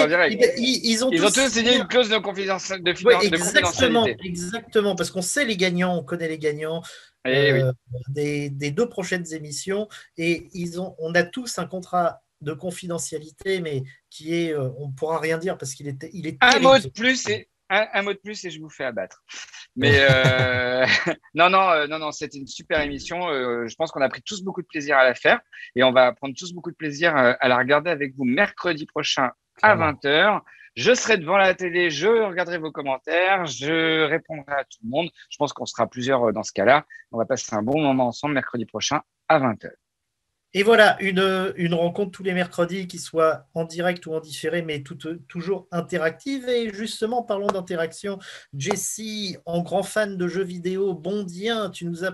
Ils ont tous signé une clause de confidentialité. Exactement, parce qu'on sait les gagnants, on connaît les gagnants des 2 prochaines émissions, et on a tous un contrat de confidentialité, mais qui est, on ne pourra rien dire parce qu'il est un mot de plus et je vous fais abattre. Mais non, c'était une super émission. Je pense qu'on a pris tous beaucoup de plaisir à la faire et on va prendre tous beaucoup de plaisir à la regarder avec vous mercredi prochain à 20h. Je serai devant la télé, je regarderai vos commentaires, je répondrai à tout le monde. Je pense qu'on sera plusieurs dans ce cas-là. On va passer un bon moment ensemble mercredi prochain à 20h. Et voilà, une rencontre tous les mercredis qui soit en direct ou en différé, mais toujours interactive. Et justement, parlons d'interaction. Jessie, en grand fan de jeux vidéo bondien, tu nous as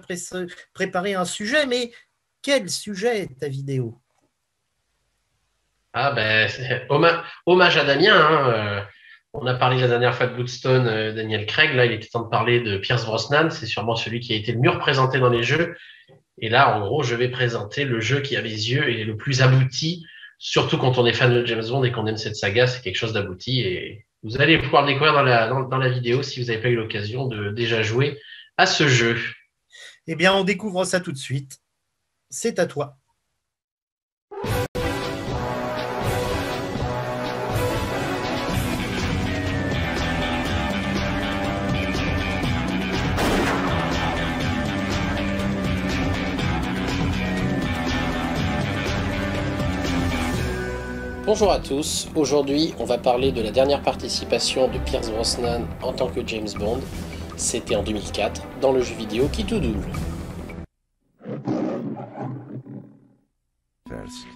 préparé un sujet, mais quel sujet ta vidéo? Hommage à Damien. Hein. On a parlé la dernière fois de Bloodstone, Daniel Craig. Là, il était temps de parler de Pierce Brosnan. C'est sûrement celui qui a été le mieux représenté dans les jeux. Et là, en gros, je vais présenter le jeu qui, à mes yeux, est le plus abouti, surtout quand on est fan de James Bond et qu'on aime cette saga, c'est quelque chose d'abouti. Et vous allez pouvoir le découvrir dans la vidéo si vous n'avez pas eu l'occasion de déjà jouer à ce jeu. Eh bien, on découvre ça tout de suite. C'est à toi. Bonjour à tous, aujourd'hui on va parler de la dernière participation de Pierce Brosnan en tant que James Bond. C'était en 2004 dans le jeu vidéo qui tout double. First,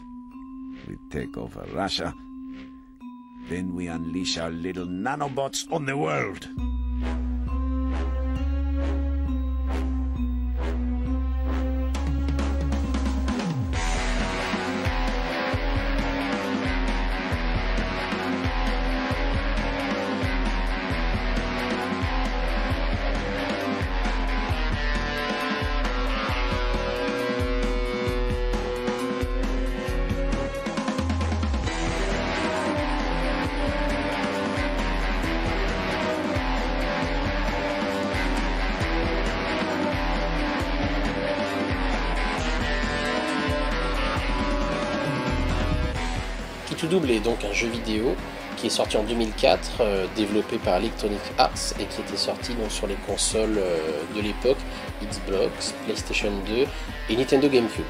we take over Russia, then we unleash our little nanobots on the world. tout double est donc un jeu vidéo qui est sorti en 2004, développé par Electronic Arts et qui était sorti donc sur les consoles de l'époque, Xbox, PlayStation 2 et Nintendo GameCube.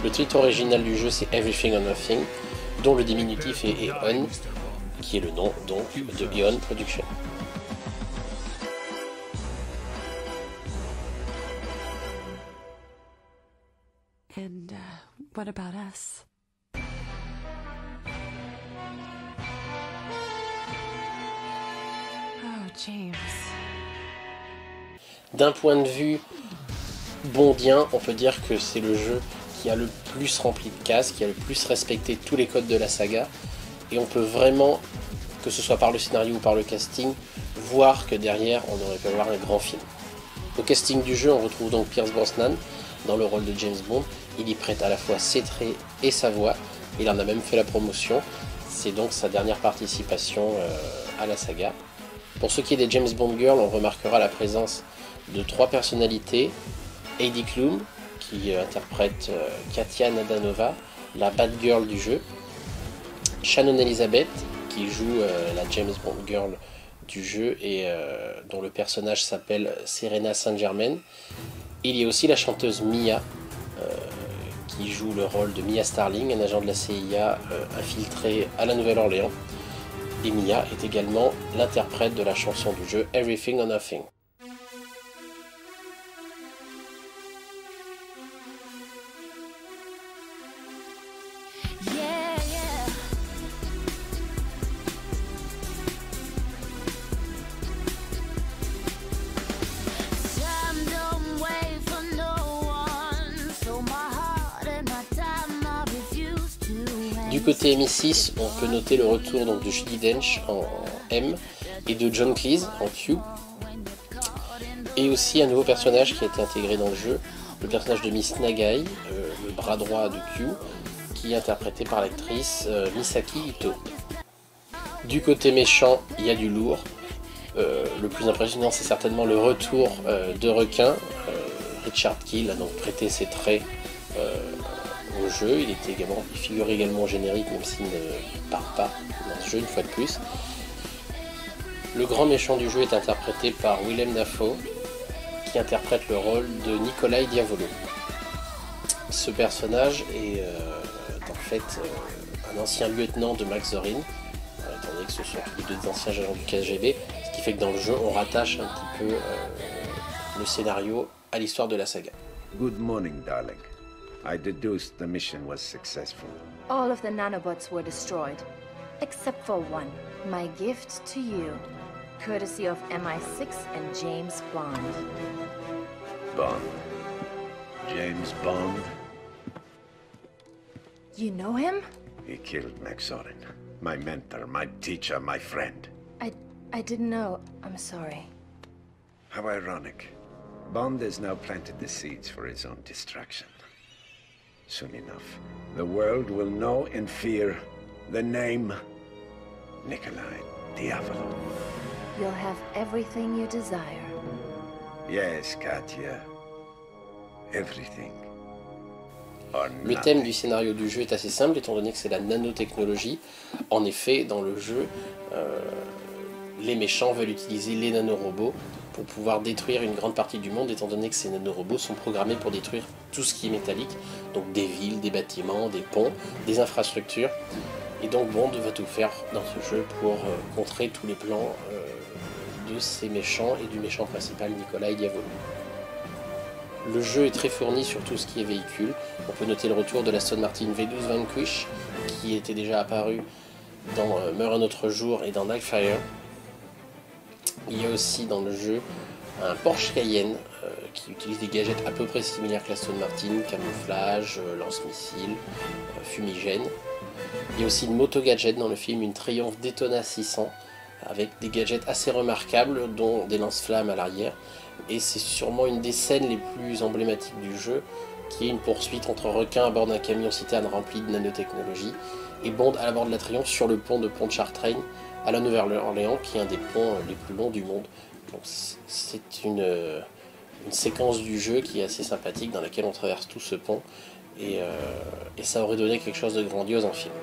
Le titre original du jeu c'est Everything or Nothing, dont le diminutif est Eon, qui est le nom donc de Eon Production. And what about us? Oh, James. D'un point de vue bondien, on peut dire que c'est le jeu qui a le plus rempli de cases, qui a le plus respecté tous les codes de la saga, et on peut vraiment, que ce soit par le scénario ou par le casting, voir que derrière on aurait pu avoir un grand film. Au casting du jeu, on retrouve donc Pierce Brosnan dans le rôle de James Bond. Il y prête à la fois ses traits et sa voix, il en a même fait la promotion, c'est donc sa dernière participation à la saga. Pour ce qui est des James Bond Girls, on remarquera la présence de 3 personnalités, Heidi Klum, qui interprète Katia Nadanova, la bad girl du jeu, Shannon Elizabeth, qui joue la James Bond Girl du jeu et dont le personnage s'appelle Serena Saint-Germain. Il y a aussi la chanteuse Mia, qui joue le rôle de Mia Starling, un agent de la CIA infiltré à la Nouvelle-Orléans. Et Mia est également l'interprète de la chanson du jeu Everything or Nothing. Du côté MI6, on peut noter le retour donc de Judi Dench en M et de John Cleese en Q. Et aussi un nouveau personnage qui a été intégré dans le jeu, le personnage de Miss Nagai, le bras droit de Q, qui est interprété par l'actrice Misaki Ito. Du côté méchant, il y a du lourd. Le plus impressionnant, c'est certainement le retour de requin. Richard Kiel a donc prêté ses traits au jeu. Il figurait également au générique, même s'il ne part pas dans ce jeu une fois de plus. Le grand méchant du jeu est interprété par Willem Dafoe, qui interprète le rôle de Nikolai Diavolo. Ce personnage est en fait un ancien lieutenant de Max Zorin, étant donné que ce sont tous les deux anciens agents du KGB, ce qui fait que dans le jeu on rattache un petit peu le scénario à l'histoire de la saga. Good morning, darling. I deduced the mission was successful. All of the nanobots were destroyed, except for one. My gift to you, courtesy of MI6 and James Bond. Bond. James Bond? You know him? He killed Max Zorin. My mentor, my teacher, my friend. I didn't know. I'm sorry. How ironic. Bond has now planted the seeds for his own destruction. Soon enough, the world will know and fear the name Nikolai Diavolo. You'll have everything you desire. Yes, Katya. Everything. Le thème du scénario du jeu est assez simple, étant donné que c'est la nanotechnologie. En effet, dans le jeu, les méchants veulent utiliser les nanorobots pour pouvoir détruire une grande partie du monde, étant donné que ces nanorobots sont programmés pour détruire tout ce qui est métallique, donc des villes, des bâtiments, des ponts, des infrastructures. Et donc Bond va tout faire dans ce jeu pour contrer tous les plans de ces méchants et du méchant principal Nikolai Diavolo. Le jeu est très fourni sur tout ce qui est véhicule. On peut noter le retour de l'Aston Martin V12 Vanquish, qui était déjà apparu dans Meurt un autre jour et dans Nightfire. Il y a aussi dans le jeu un Porsche Cayenne qui utilise des gadgets à peu près similaires que l'Aston Martin, camouflage, lance-missiles, fumigène. Il y a aussi une moto-gadget dans le film, une Triumph Daytona 600, avec des gadgets assez remarquables, dont des lance-flammes à l'arrière. Et c'est sûrement une des scènes les plus emblématiques du jeu, qui est une poursuite entre requins à bord d'un camion citerne rempli de nanotechnologie, et Bond à bord de la Triumph sur le pont de Pontchartrain à la Nouvelle-Orléans, qui est un des ponts les plus longs du monde. Donc c'est une séquence du jeu qui est assez sympathique, dans laquelle on traverse tout ce pont, et ça aurait donné quelque chose de grandiose en film.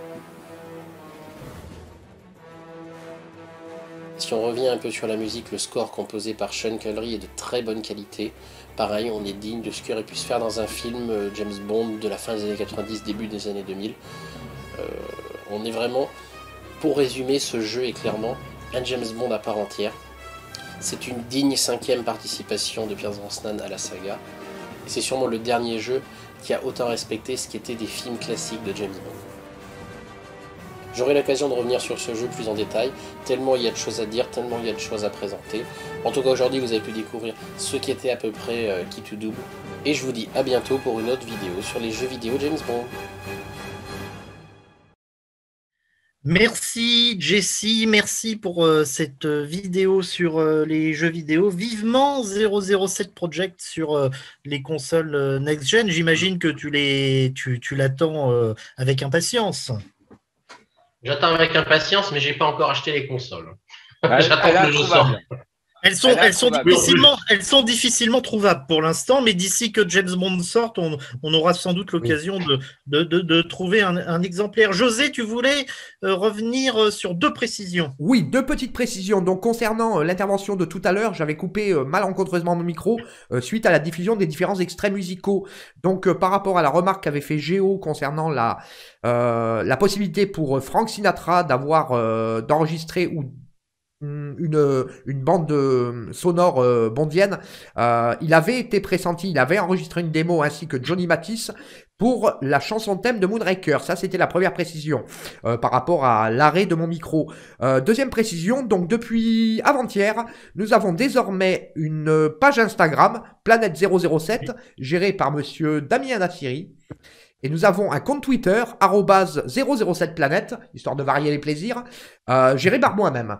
Si on revient un peu sur la musique, le score composé par Sean Connery est de très bonne qualité. Pareil, on est digne de ce qui aurait pu se faire dans un film James Bond de la fin des années 90, début des années 2000. On est vraiment, pour résumer, ce jeu est clairement un James Bond à part entière. C'est une digne 5e participation de Pierce Brosnan à la saga. Et c'est sûrement le dernier jeu qui a autant respecté ce qui était des films classiques de James Bond. J'aurai l'occasion de revenir sur ce jeu plus en détail, tellement il y a de choses à dire, tellement il y a de choses à présenter. En tout cas aujourd'hui vous avez pu découvrir ce qui était à peu près Key to Double. Et je vous dis à bientôt pour une autre vidéo sur les jeux vidéo James Bond. Merci Jessie, merci pour cette vidéo sur les jeux vidéo. Vivement 007 Project sur les consoles next-gen. J'imagine que tu l'attends avec impatience. J'attends avec impatience, mais j'ai pas encore acheté les consoles. J'attends que le jeu sorte. Elles sont difficilement trouvables pour l'instant, mais d'ici que James Bond sorte, on aura sans doute l'occasion de trouver un exemplaire. José, tu voulais revenir sur 2 précisions. Oui, 2 petites précisions. Donc concernant l'intervention de tout à l'heure, j'avais coupé malencontreusement mon micro suite à la diffusion des différents extraits musicaux. Donc par rapport à la remarque qu'avait fait Géo concernant la possibilité pour Frank Sinatra d'enregistrer ou une bande sonore bondienne, il avait été pressenti, il avait enregistré une démo ainsi que Johnny Mathis pour la chanson thème de Moonraker. Ça, c'était la première précision par rapport à l'arrêt de mon micro. Deuxième précision, donc depuis avant-hier, nous avons désormais une page Instagram, Planète 007, gérée par monsieur Damien Nassiri. Et nous avons un compte Twitter, @007planète, histoire de varier les plaisirs, géré par moi-même.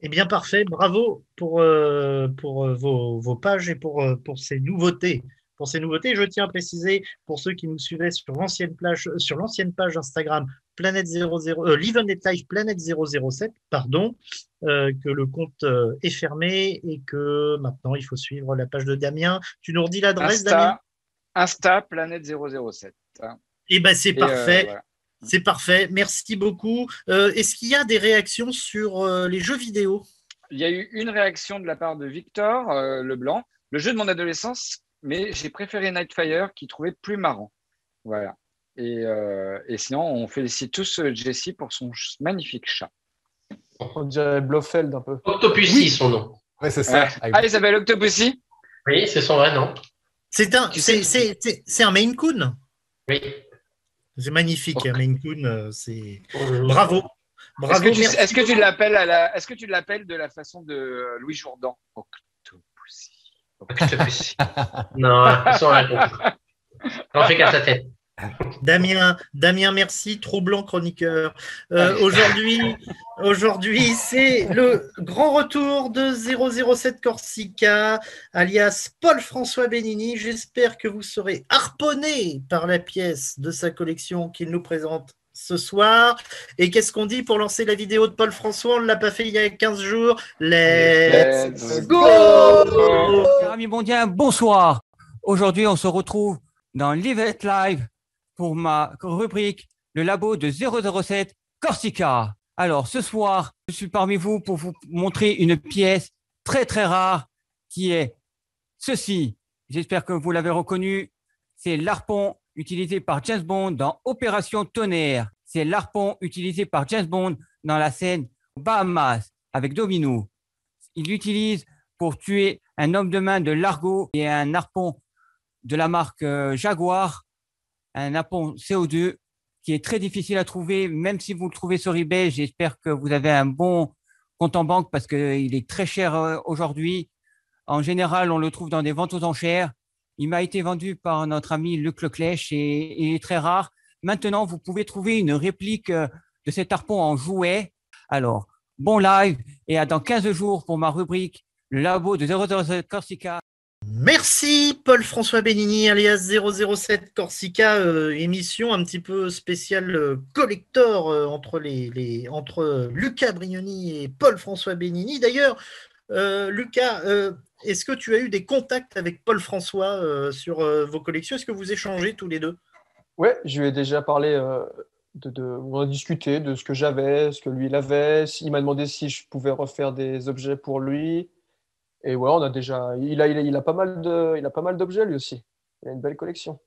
Eh bien, parfait. Bravo pour vos pages et pour ces nouveautés. Pour ces nouveautés, je tiens à préciser, pour ceux qui nous suivaient sur l'ancienne page Instagram Planète 00, Live and Let Live Planète 007, pardon, que le compte est fermé et que maintenant il faut suivre la page de Damien. Tu nous redis l'adresse, Damien? Insta Planète 007. Eh bien, c'est parfait. Voilà. C'est parfait, merci beaucoup. Est-ce qu'il y a des réactions sur les jeux vidéo? Il y a eu une réaction de la part de Victor Leblanc. Le jeu de mon adolescence, mais j'ai préféré Nightfire qui trouvait plus marrant. Voilà. Et sinon, on félicite tous Jessie pour son magnifique chat. On dirait Blofeld un peu. Octopussy, son nom. Ouais, c'est ça. Ah, il s'appelle Octopussy? Oui, c'est son vrai nom. C'est un Maine Coon? Oui. C'est magnifique, Maine Coon. Bravo. Bravo. Est-ce que tu l'appelles de la façon de Louis Jourdan? Octopussy. Non, sans réponse. On fait qu'à sa tête. Damien, merci, troublant chroniqueur. Aujourd'hui, c'est le grand retour de 007 Corsica, alias Paul-François Benigni. J'espère que vous serez harponné par la pièce de sa collection qu'il nous présente ce soir. Et qu'est-ce qu'on dit pour lancer la vidéo de Paul-François? On ne l'a pas fait il y a 15 jours. Let's go! Chers amis mondiens, bonsoir. Aujourd'hui, on se retrouve dans Live It Live pour ma rubrique Le Labo de 007 Corsica. Alors, ce soir, je suis parmi vous pour vous montrer une pièce très très rare qui est ceci. J'espère que vous l'avez reconnu. C'est l'arpon utilisé par James Bond dans Opération Tonnerre. C'est l'arpon utilisé par James Bond dans la scène Bahamas avec Domino. Il l'utilise pour tuer un homme de main de Largo et un harpon de la marque Jaguar, un harpon CO2 qui est très difficile à trouver, même si vous le trouvez sur eBay. J'espère que vous avez un bon compte en banque parce qu'il est très cher aujourd'hui. En général, on le trouve dans des ventes aux enchères. Il m'a été vendu par notre ami Luc Leclèche et il est très rare. Maintenant, vous pouvez trouver une réplique de cet harpon en jouet. Alors, bon live et à dans 15 jours pour ma rubrique Le Labo de 007 Corsica. Merci Paul-François Benigni alias 007 Corsica, émission un petit peu spéciale collector entre Lucas Brignoni et Paul-François Benigni. D'ailleurs, Lucas, est-ce que tu as eu des contacts avec Paul-François sur vos collections? Est-ce que vous échangez tous les deux? Ouais, je lui ai déjà parlé on a discuté de ce que j'avais, ce que lui il avait. Il m'a demandé si je pouvais refaire des objets pour lui. Et ouais, il a pas mal d'objets lui aussi. Il a une belle collection.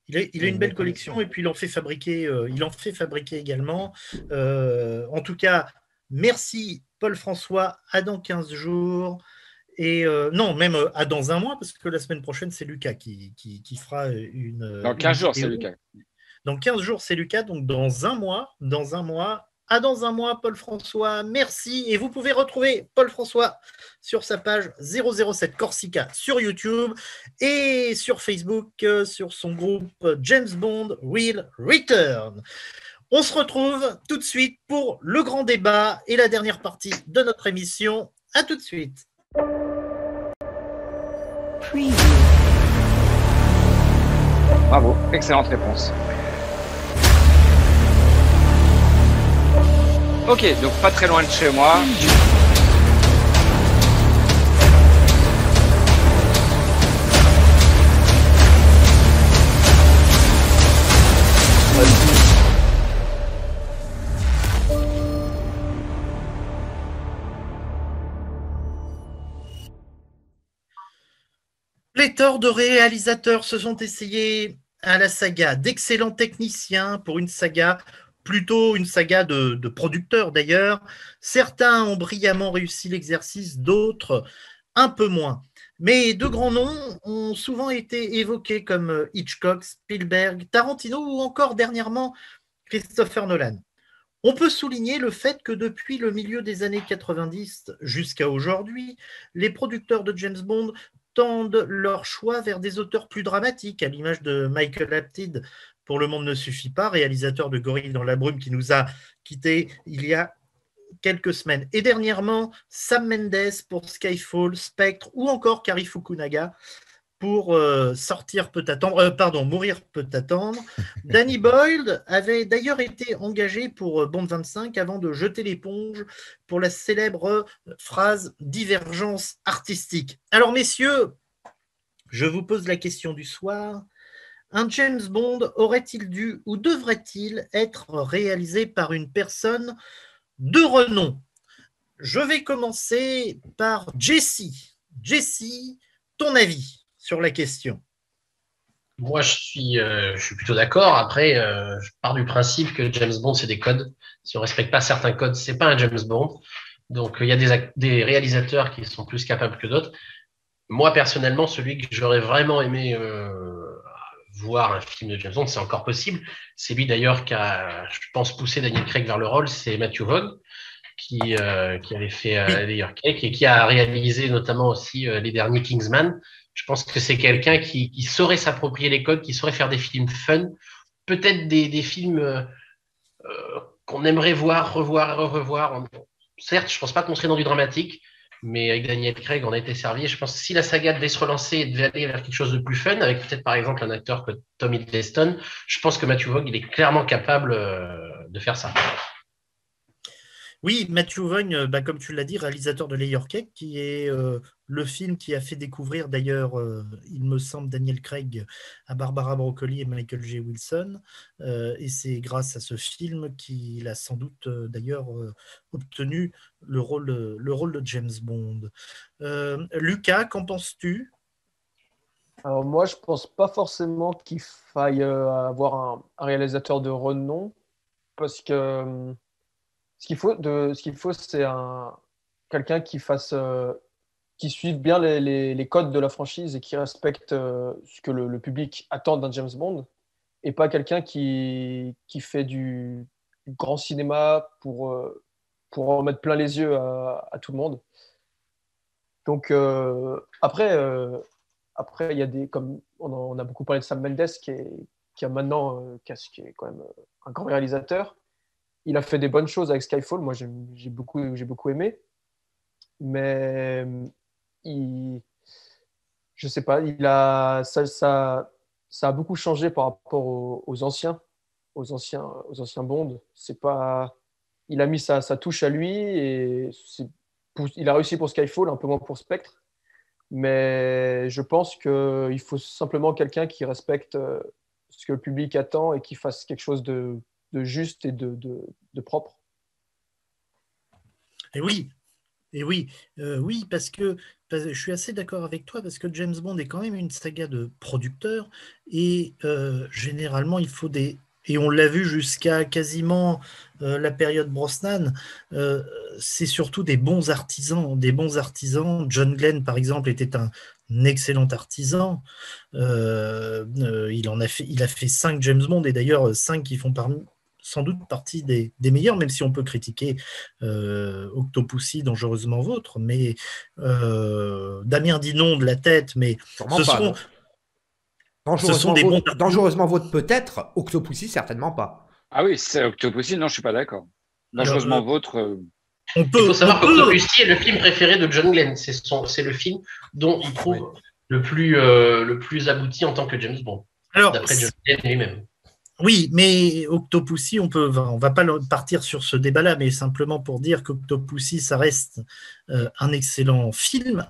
Il a une belle collection et puis il en fait fabriquer également. En tout cas, merci Paul-François. À dans 15 jours. Et non, même à dans un mois, parce que la semaine prochaine, c'est Lucas qui fera une. Dans 15 jours, vidéo. c'est Lucas. Dans 15 jours, c'est Lucas. Donc dans un mois, à dans un mois, Paul-François, merci. Et vous pouvez retrouver Paul-François sur sa page 007 Corsica sur YouTube et sur Facebook, sur son groupe James Bond Will Return. On se retrouve tout de suite pour le grand débat et la dernière partie de notre émission. À tout de suite. Bravo, excellente réponse. Ok, donc pas très loin de chez moi. Pléthore de réalisateurs se sont essayés à la saga, d'excellents techniciens pour une saga, plutôt une saga de producteurs d'ailleurs. Certains ont brillamment réussi l'exercice, d'autres un peu moins. Mais de grands noms ont souvent été évoqués comme Hitchcock, Spielberg, Tarantino ou encore dernièrement Christopher Nolan. On peut souligner le fait que depuis le milieu des années 90 jusqu'à aujourd'hui, les producteurs de James Bond tendent leur choix vers des auteurs plus dramatiques, à l'image de Michael Apted pour Le Monde ne suffit pas, réalisateur de Gorille dans la brume qui nous a quittés il y a quelques semaines. Et dernièrement, Sam Mendes pour Skyfall, Spectre ou encore Kari Fukunaga pour Mourir peut attendre. Danny Boyle avait d'ailleurs été engagé pour Bond 25 avant de jeter l'éponge pour la célèbre phrase « divergence artistique ». Alors messieurs, je vous pose la question du soir. Un James Bond aurait-il dû ou devrait-il être réalisé par une personne de renom? Je vais commencer par Jessie. Jessie, ton avis sur la question? Moi, je suis plutôt d'accord. Après, je pars du principe que James Bond, c'est des codes. Si on ne respecte pas certains codes, c'est pas un James Bond. Donc, il y a des réalisateurs qui sont plus capables que d'autres. Moi, personnellement, celui que j'aurais vraiment aimé voir un film de James Bond, c'est encore possible. C'est lui d'ailleurs qui a, je pense, poussé Daniel Craig vers le rôle, c'est Matthew Vaughn, qui avait fait Layer Cake et qui a réalisé notamment aussi les derniers Kingsman. Je pense que c'est quelqu'un qui saurait s'approprier les codes, qui saurait faire des films fun, peut-être des films qu'on aimerait voir, revoir et revoir. Certes, je pense pas qu'on serait dans du dramatique, mais avec Daniel Craig, on a été servi. Je pense que si la saga devait se relancer et devait aller vers quelque chose de plus fun, avec peut-être par exemple un acteur comme Tom Hiddleston, je pense que Matthew Vaughn, il est clairement capable de faire ça. Oui, Matthew Vaughn, comme tu l'as dit, réalisateur de Layer Cake, qui est le film qui a fait découvrir d'ailleurs, il me semble, Daniel Craig à Barbara Broccoli et Michael J. Wilson. Et c'est grâce à ce film qu'il a sans doute d'ailleurs obtenu le rôle de James Bond. Lucas, qu'en penses-tu? Alors moi, je pense pas forcément qu'il faille avoir un réalisateur de renom, parce que ce qu'il faut, c'est quelqu'un qui suive bien les codes de la franchise et qui respecte ce que le public attend d'un James Bond, et pas quelqu'un qui fait du grand cinéma pour en mettre plein les yeux à tout le monde. Donc après, il y a comme on a beaucoup parlé de Sam Mendes qui est quand même un grand réalisateur. Il a fait des bonnes choses avec Skyfall. Moi, j'ai beaucoup aimé. Mais je sais pas, ça a beaucoup changé par rapport aux anciens Bond. Il a mis sa touche à lui et il a réussi pour Skyfall, un peu moins pour Spectre. Mais je pense qu'il faut simplement quelqu'un qui respecte ce que le public attend et qui fasse quelque chose de juste et de propre. Et oui, oui, parce que je suis assez d'accord avec toi, parce que James Bond est quand même une saga de producteurs, et généralement, il faut et on l'a vu jusqu'à quasiment la période Brosnan, c'est surtout des bons artisans, John Glenn, par exemple, était un excellent artisan. Il a fait 5 James Bond, et d'ailleurs 5 qui font sans doute partie des meilleurs, même si on peut critiquer Octopussy, Dangereusement Vôtre, mais Damien dit non de la tête, mais ce sont des bons... Dangereusement Vôtre peut-être, Octopussy certainement pas. Ah oui, c'est Octopussy, non, je suis pas d'accord. Dangereusement Vôtre... Il faut savoir qu'Octopussy est le film préféré de John Glenn. C'est le film dont il trouve le plus abouti en tant que James Bond, d'après John Glenn lui-même. Oui, mais Octopussy, on va pas partir sur ce débat-là, mais simplement pour dire qu'Octopussy, ça reste un excellent film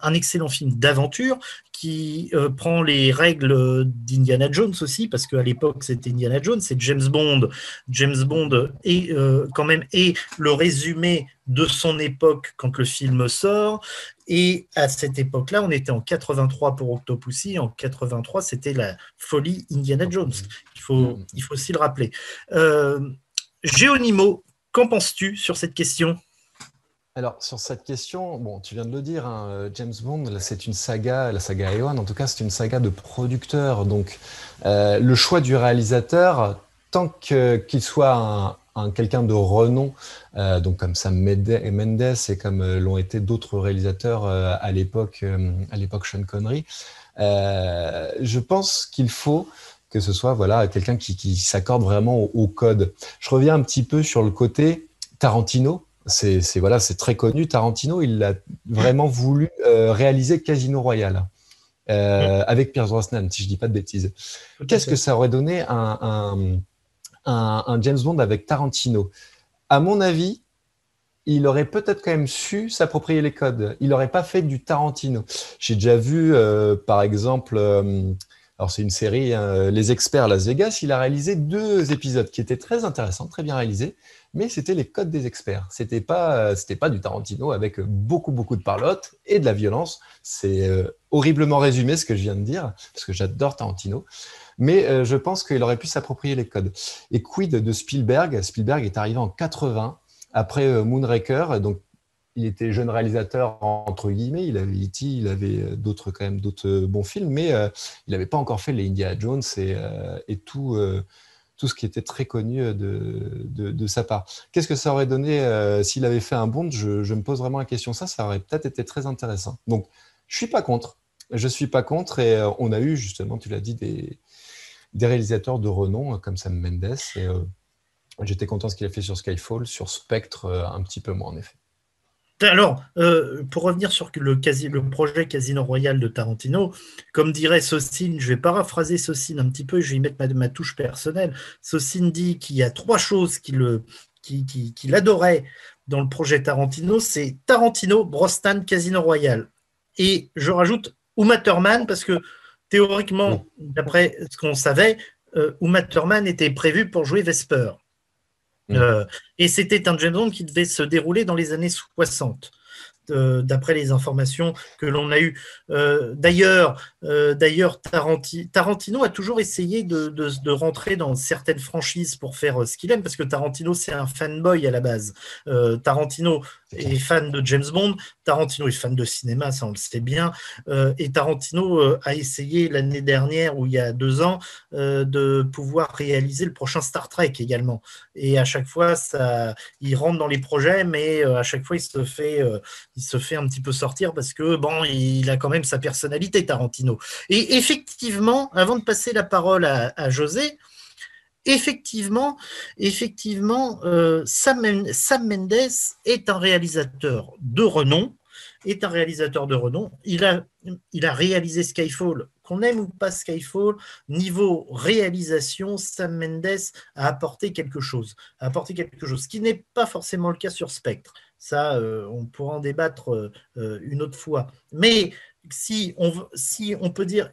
d'aventure qui prend les règles d'Indiana Jones aussi, parce qu'à l'époque c'était Indiana Jones, c'est James Bond est quand même le résumé de son époque quand le film sort. Et à cette époque-là, on était en 83 pour Octopussy. En 83, c'était la folie Indiana Jones. Il faut aussi le rappeler. Géronimo, qu'en penses-tu sur cette question ? Alors, sur cette question, bon, tu viens de le dire, hein, James Bond, c'est une saga, la saga Eon, en tout cas, c'est une saga de producteurs. Donc, le choix du réalisateur, tant qu'il soit quelqu'un de renom, donc comme Sam Mendes et comme l'ont été d'autres réalisateurs à l'époque Sean Connery, je pense qu'il faut que ce soit quelqu'un qui s'accorde vraiment au code. Je reviens un petit peu sur le côté Tarantino. C'est très connu. Tarantino, il a vraiment voulu réaliser Casino Royale avec Pierce Brosnan, si je dis pas de bêtises. Qu'est-ce que ça aurait donné un James Bond avec Tarantino? À mon avis, il aurait peut-être quand même su s'approprier les codes. Il n'aurait pas fait du Tarantino. J'ai déjà vu, par exemple, alors c'est une série, Les Experts Las Vegas. Il a réalisé 2 épisodes qui étaient très intéressants, très bien réalisés, mais c'était les codes des experts. C'était pas du Tarantino avec beaucoup de parlotte et de la violence. C'est horriblement résumé ce que je viens de dire, parce que j'adore Tarantino. Mais je pense qu'il aurait pu s'approprier les codes. Et quid de Spielberg? Spielberg est arrivé en 80, après Moonraker. Donc, il était jeune réalisateur, entre guillemets. Il avait E.T., il avait d'autres bons films, mais il n'avait pas encore fait les Indiana Jones et tout ce qui était très connu de sa part. Qu'est-ce que ça aurait donné s'il avait fait un Bond? Je me pose vraiment la question. Ça aurait peut-être été très intéressant. Donc, je suis pas contre. Et on a eu, justement, tu l'as dit, des réalisateurs de renom comme Sam Mendes. Et j'étais content de ce qu'il a fait sur Skyfall, sur Spectre, un petit peu moins en effet. Alors, pour revenir sur le projet Casino Royale de Tarantino, comme dirait Saucine, je vais paraphraser Saucine un petit peu, je vais y mettre ma touche personnelle. Saucine dit qu'il y a 3 choses qu'il adorait dans le projet Tarantino, c'est Tarantino, Brosnan, Casino Royale. Et je rajoute Uma Thurman, parce que théoriquement, d'après ce qu'on savait, Uma Thurman était prévue pour jouer Vesper. Et c'était un James Bond qui devait se dérouler dans les années 60, d'après les informations que l'on a eues. D'ailleurs, Tarantino a toujours essayé de rentrer dans certaines franchises pour faire ce qu'il aime, parce que Tarantino, c'est un fanboy à la base. Tarantino est fan de James Bond, Tarantino est fan de cinéma, ça on le sait bien, et Tarantino a essayé l'année dernière, ou il y a 2 ans, de pouvoir réaliser le prochain Star Trek également. Et à chaque fois, il rentre dans les projets, mais à chaque fois, il se fait un petit peu sortir, parce que bon, il a quand même sa personnalité, Tarantino. Et effectivement, avant de passer la parole à José, effectivement, Sam Mendes est un réalisateur de renom. Il a réalisé Skyfall. Qu'on aime ou pas Skyfall, niveau réalisation, Sam Mendes a apporté quelque chose. Ce qui n'est pas forcément le cas sur Spectre. Ça, on pourra en débattre une autre fois. Mais si on peut dire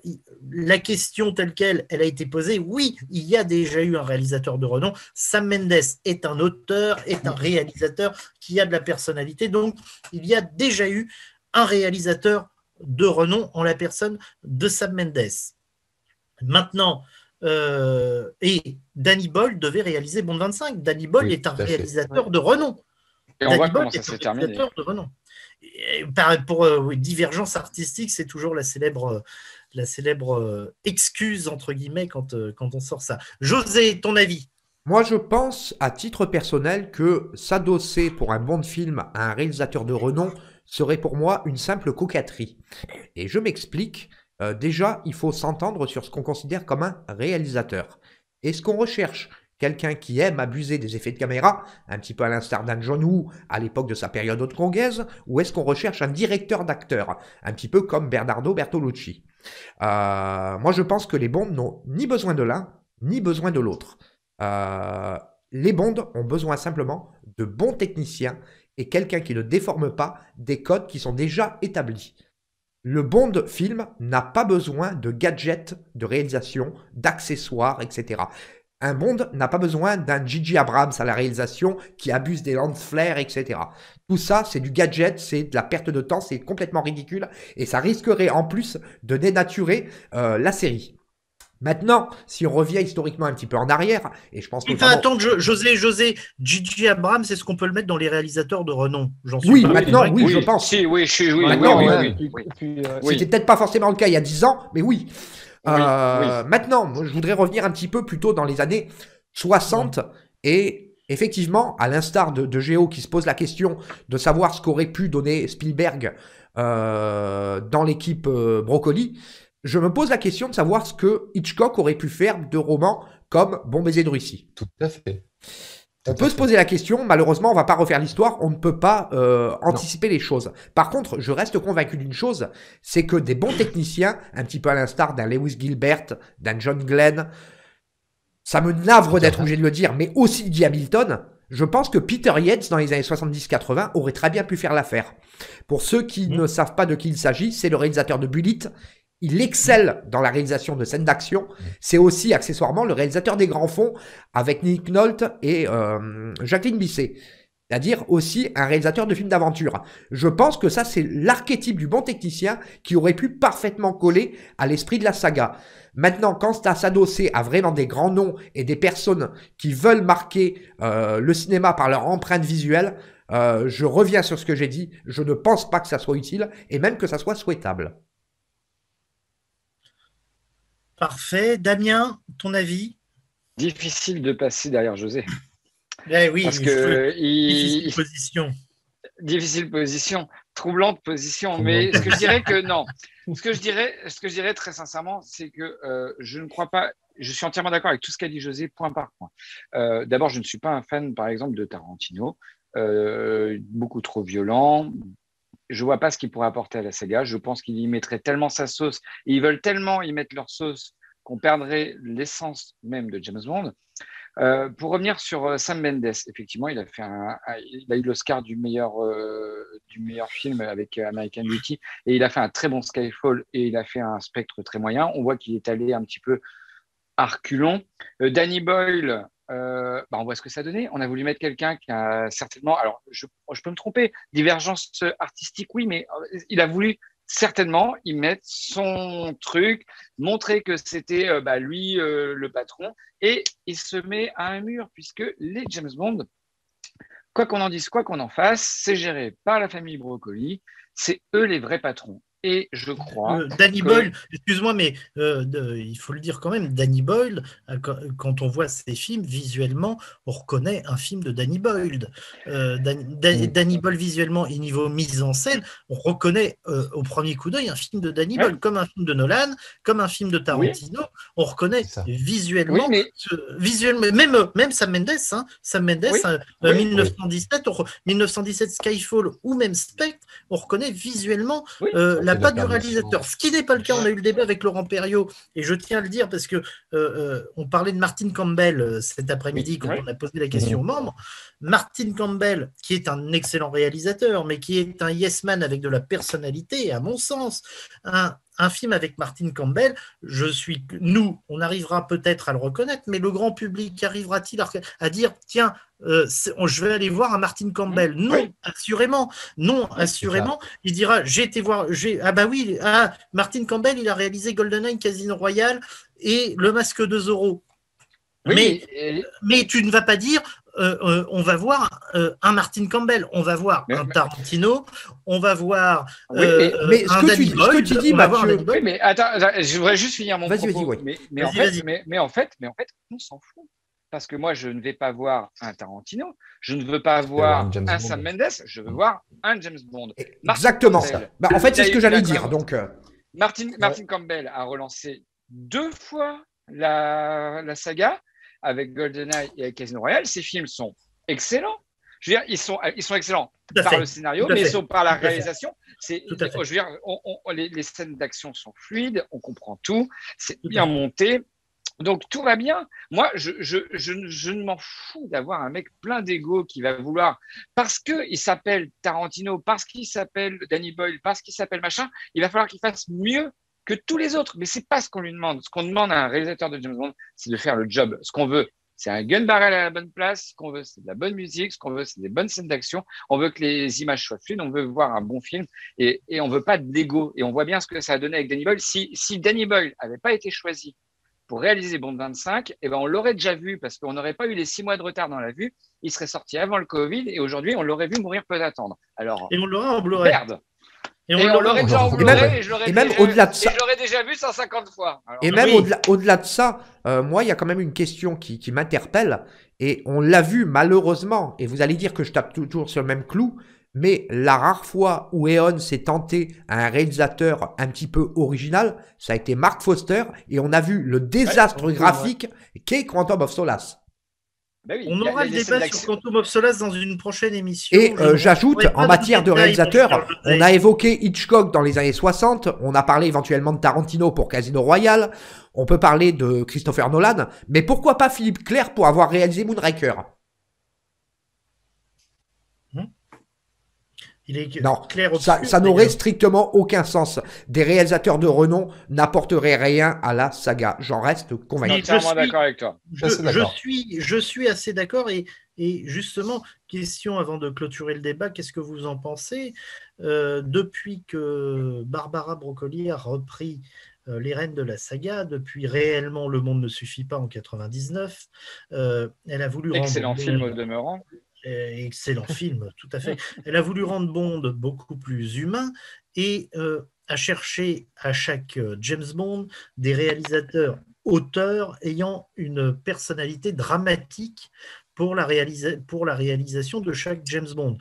la question telle qu'elle a été posée, oui, il y a déjà eu un réalisateur de renom. Sam Mendes est un auteur, est un réalisateur qui a de la personnalité. Donc, il y a déjà eu un réalisateur de renom en la personne de Sam Mendes. Maintenant, et Danny Boyle devait réaliser Bond 25. Danny Boyle est un réalisateur de renom. Et on voit comment ça s'est terminé. Pour divergence artistique, c'est toujours la célèbre excuse, entre guillemets, quand on sort ça. José, ton avis? Moi, je pense, à titre personnel, que s'adosser pour un bon film à un réalisateur de renom serait pour moi une simple coquetterie. Et je m'explique. Déjà, il faut s'entendre sur ce qu'on considère comme un réalisateur. Est-ce qu'on recherche quelqu'un qui aime abuser des effets de caméra, un petit peu à l'instar d'un John Woo à l'époque de sa période hongkongaise, ou est-ce qu'on recherche un directeur d'acteurs, un petit peu comme Bernardo Bertolucci? Moi, je pense que les Bonds n'ont ni besoin de l'un, ni besoin de l'autre. Les Bonds ont besoin simplement de bons techniciens et quelqu'un qui ne déforme pas des codes qui sont déjà établis. Le Bond film n'a pas besoin de gadgets de réalisation, d'accessoires, etc. Un Bond n'a pas besoin d'un J.J. Abrams à la réalisation qui abuse des lance flares, etc. Tout ça, c'est du gadget, c'est de la perte de temps, c'est complètement ridicule et ça risquerait en plus de dénaturer la série. Maintenant, si on revient historiquement un petit peu en arrière, et je pense que... Attends, José, J.J. Abrams, est-ce qu'on peut le mettre dans les réalisateurs de renom? Oui, maintenant, oui, je pense. Oui. C'était peut-être pas forcément le cas il y a 10 ans, mais oui. Maintenant, moi, je voudrais revenir un petit peu plus tôt dans les années 60, et effectivement, à l'instar de Géo qui se pose la question de savoir ce qu'aurait pu donner Spielberg dans l'équipe Brocoli, je me pose la question de savoir ce que Hitchcock aurait pu faire de romans comme Bon baiser de Russie. Tout à fait. On peut se poser la question, malheureusement, on va pas refaire l'histoire, on ne peut pas anticiper les choses. Par contre, je reste convaincu d'une chose, c'est que des bons techniciens, un petit peu à l'instar d'un Lewis Gilbert, d'un John Glenn, ça me navre d'être obligé de le dire, mais aussi Guy Hamilton, je pense que Peter Yates, dans les années 70-80, aurait très bien pu faire l'affaire. Pour ceux qui ne savent pas de qui il s'agit, c'est le réalisateur de Bullitt. Il excelle dans la réalisation de scènes d'action. C'est aussi, accessoirement, le réalisateur des grands fonds avec Nick Nolte et Jacqueline Bisset. C'est-à-dire aussi un réalisateur de films d'aventure. Je pense que ça, c'est l'archétype du bon technicien qui aurait pu parfaitement coller à l'esprit de la saga. Maintenant, quand c'est à s'adosser à vraiment des grands noms et des personnes qui veulent marquer le cinéma par leur empreinte visuelle, je reviens sur ce que j'ai dit. Je ne pense pas que ça soit utile et même que ça soit souhaitable. Parfait. Damien, ton avis? Difficile de passer derrière José. Oui, parce que difficile position. Difficile position, troublante position. Mais ce que je dirais que non. Ce que je dirais très sincèrement, c'est que je ne crois pas. Je suis entièrement d'accord avec tout ce qu'a dit José, point par point. D'abord, je ne suis pas un fan, par exemple, de Tarantino. Beaucoup trop violent. Je vois pas ce qu'il pourrait apporter à la saga. Je pense qu'il y mettrait tellement sa sauce. Et ils veulent tellement y mettre leur sauce qu'on perdrait l'essence même de James Bond. Pour revenir sur Sam Mendes, effectivement, il a eu l'Oscar du meilleur film avec American Beauty et il a fait un très bon Skyfall et il a fait un Spectre très moyen. On voit qu'il est allé un petit peu à reculons. Danny Boyle, on voit ce que ça donnait. On a voulu mettre quelqu'un qui a certainement, alors je peux me tromper, divergence artistique, oui, mais il a voulu certainement y mettre son truc, montrer que c'était lui le patron, et il se met à un mur, puisque les James Bond, quoi qu'on en dise, quoi qu'on en fasse, c'est géré par la famille Broccoli, c'est eux les vrais patrons. Et je crois. Danny Boyle, excuse-moi, mais il faut le dire quand même, Danny Boyle, quand on voit ses films, visuellement, on reconnaît un film de Danny Boyle. Danny Boyle, visuellement et niveau mise en scène, on reconnaît au premier coup d'œil un film de Danny Boyle, comme un film de Nolan, comme un film de Tarantino. Oui. On reconnaît visuellement, même Sam Mendes, Sam Mendes, 1917 Skyfall ou même Spectre, on reconnaît visuellement la n'a Et pas la du permission. réalisateur. Ce qui n'est pas le cas, on a eu le débat avec Laurent Perriot, et je tiens à le dire parce que on parlait de Martin Campbell cet après-midi quand Oui. on a posé la question aux membres. Martin Campbell, qui est un excellent réalisateur, mais qui est un yes man avec de la personnalité, à mon sens, un film avec Martin Campbell, nous, on arrivera peut-être à le reconnaître, mais le grand public arrivera-t-il à dire, tiens, je vais aller voir un Martin Campbell? Non, Oui. assurément. Non, assurément. Il dira, j'ai été voir, ah bah oui, Martin Campbell, il a réalisé GoldenEye, Casino Royale et Le Masque de Zorro. Oui, Mais tu ne vas pas dire, on va voir un Martin Campbell, on va voir un Tarantino, on va voir mais un Danny Boyle. ce que tu dis, on va voir un Mathieu. Danny Boyle. Oui, mais attends, je voudrais juste finir mon Vas-y, propos. vas-y, ouais. Mais en fait, on s'en fout. Parce que moi, je ne vais pas voir un Tarantino, je ne veux pas voir un Sam Mendes, je veux voir un James Bond. Exactement. Bah, en fait, c'est ce que j'allais dire. Donc, Martin Campbell a relancé 2 fois la saga avec GoldenEye et avec Casino Royale. Ces films sont excellents. Je veux dire, ils sont excellents par le scénario, mais ils sont par la réalisation. Je veux dire, les scènes d'action sont fluides, on comprend tout, c'est bien monté. Donc tout va bien. Moi, je ne m'en fous d'avoir un mec plein d'ego qui va vouloir, parce qu'il s'appelle Tarantino, parce qu'il s'appelle Danny Boyle, parce qu'il s'appelle machin, il va falloir qu'il fasse mieux que tous les autres. Mais c'est pas ce qu'on lui demande. Ce qu'on demande à un réalisateur de James Bond, c'est de faire le job. Ce qu'on veut, c'est un gun barrel à la bonne place. Ce qu'on veut, c'est de la bonne musique. Ce qu'on veut, c'est des bonnes scènes d'action. On veut que les images soient fluides. On veut voir un bon film et on veut pas d'ego. Et on voit bien ce que ça a donné avec Danny Boyle. Si Danny Boyle avait pas été choisi pour réaliser Bond 25, eh ben on l'aurait déjà vu parce qu'on n'aurait pas eu les 6 mois de retard dans la vue. Il serait sorti avant le Covid et aujourd'hui, on l'aurait vu mourir peut attendre. Alors, et on l'aurait en Blu-ray. Merde. Et on l'aurait déjà en Blu-ray et je l'aurais déjà vu 150 fois. Alors, et même au-delà de ça, moi, il y a quand même une question qui m'interpelle et on l'a vu malheureusement, et vous allez dire que je tape toujours sur le même clou, mais la rare fois où Eon s'est tenté à un réalisateur un petit peu original, ça a été Mark Foster et on a vu le désastre graphique qu'est Quantum of Solace. Ben oui, on aura le débat sur Quantum of Solace dans une prochaine émission. Et j'ajoute, en matière de réalisateur, on a évoqué Hitchcock dans les années 60, on a parlé éventuellement de Tarantino pour Casino Royale, on peut parler de Christopher Nolan, mais pourquoi pas Philippe Clair pour avoir réalisé Moonraker? Non, ça n'aurait strictement aucun sens. Des réalisateurs de renom n'apporteraient rien à la saga. J'en reste convaincu. Je suis entièrement d'accord avec toi. Je suis assez d'accord et justement, question avant de clôturer le débat, qu'est-ce que vous en pensez depuis que Barbara Broccoli a repris les rênes de la saga, depuis réellement Le Monde ne suffit pas en 99, elle a voulu excellent film au demeurant. Excellent film, tout à fait. Elle a voulu rendre Bond beaucoup plus humain et a cherché à chaque James Bond des réalisateurs auteurs ayant une personnalité dramatique pour la réalisation de chaque James Bond.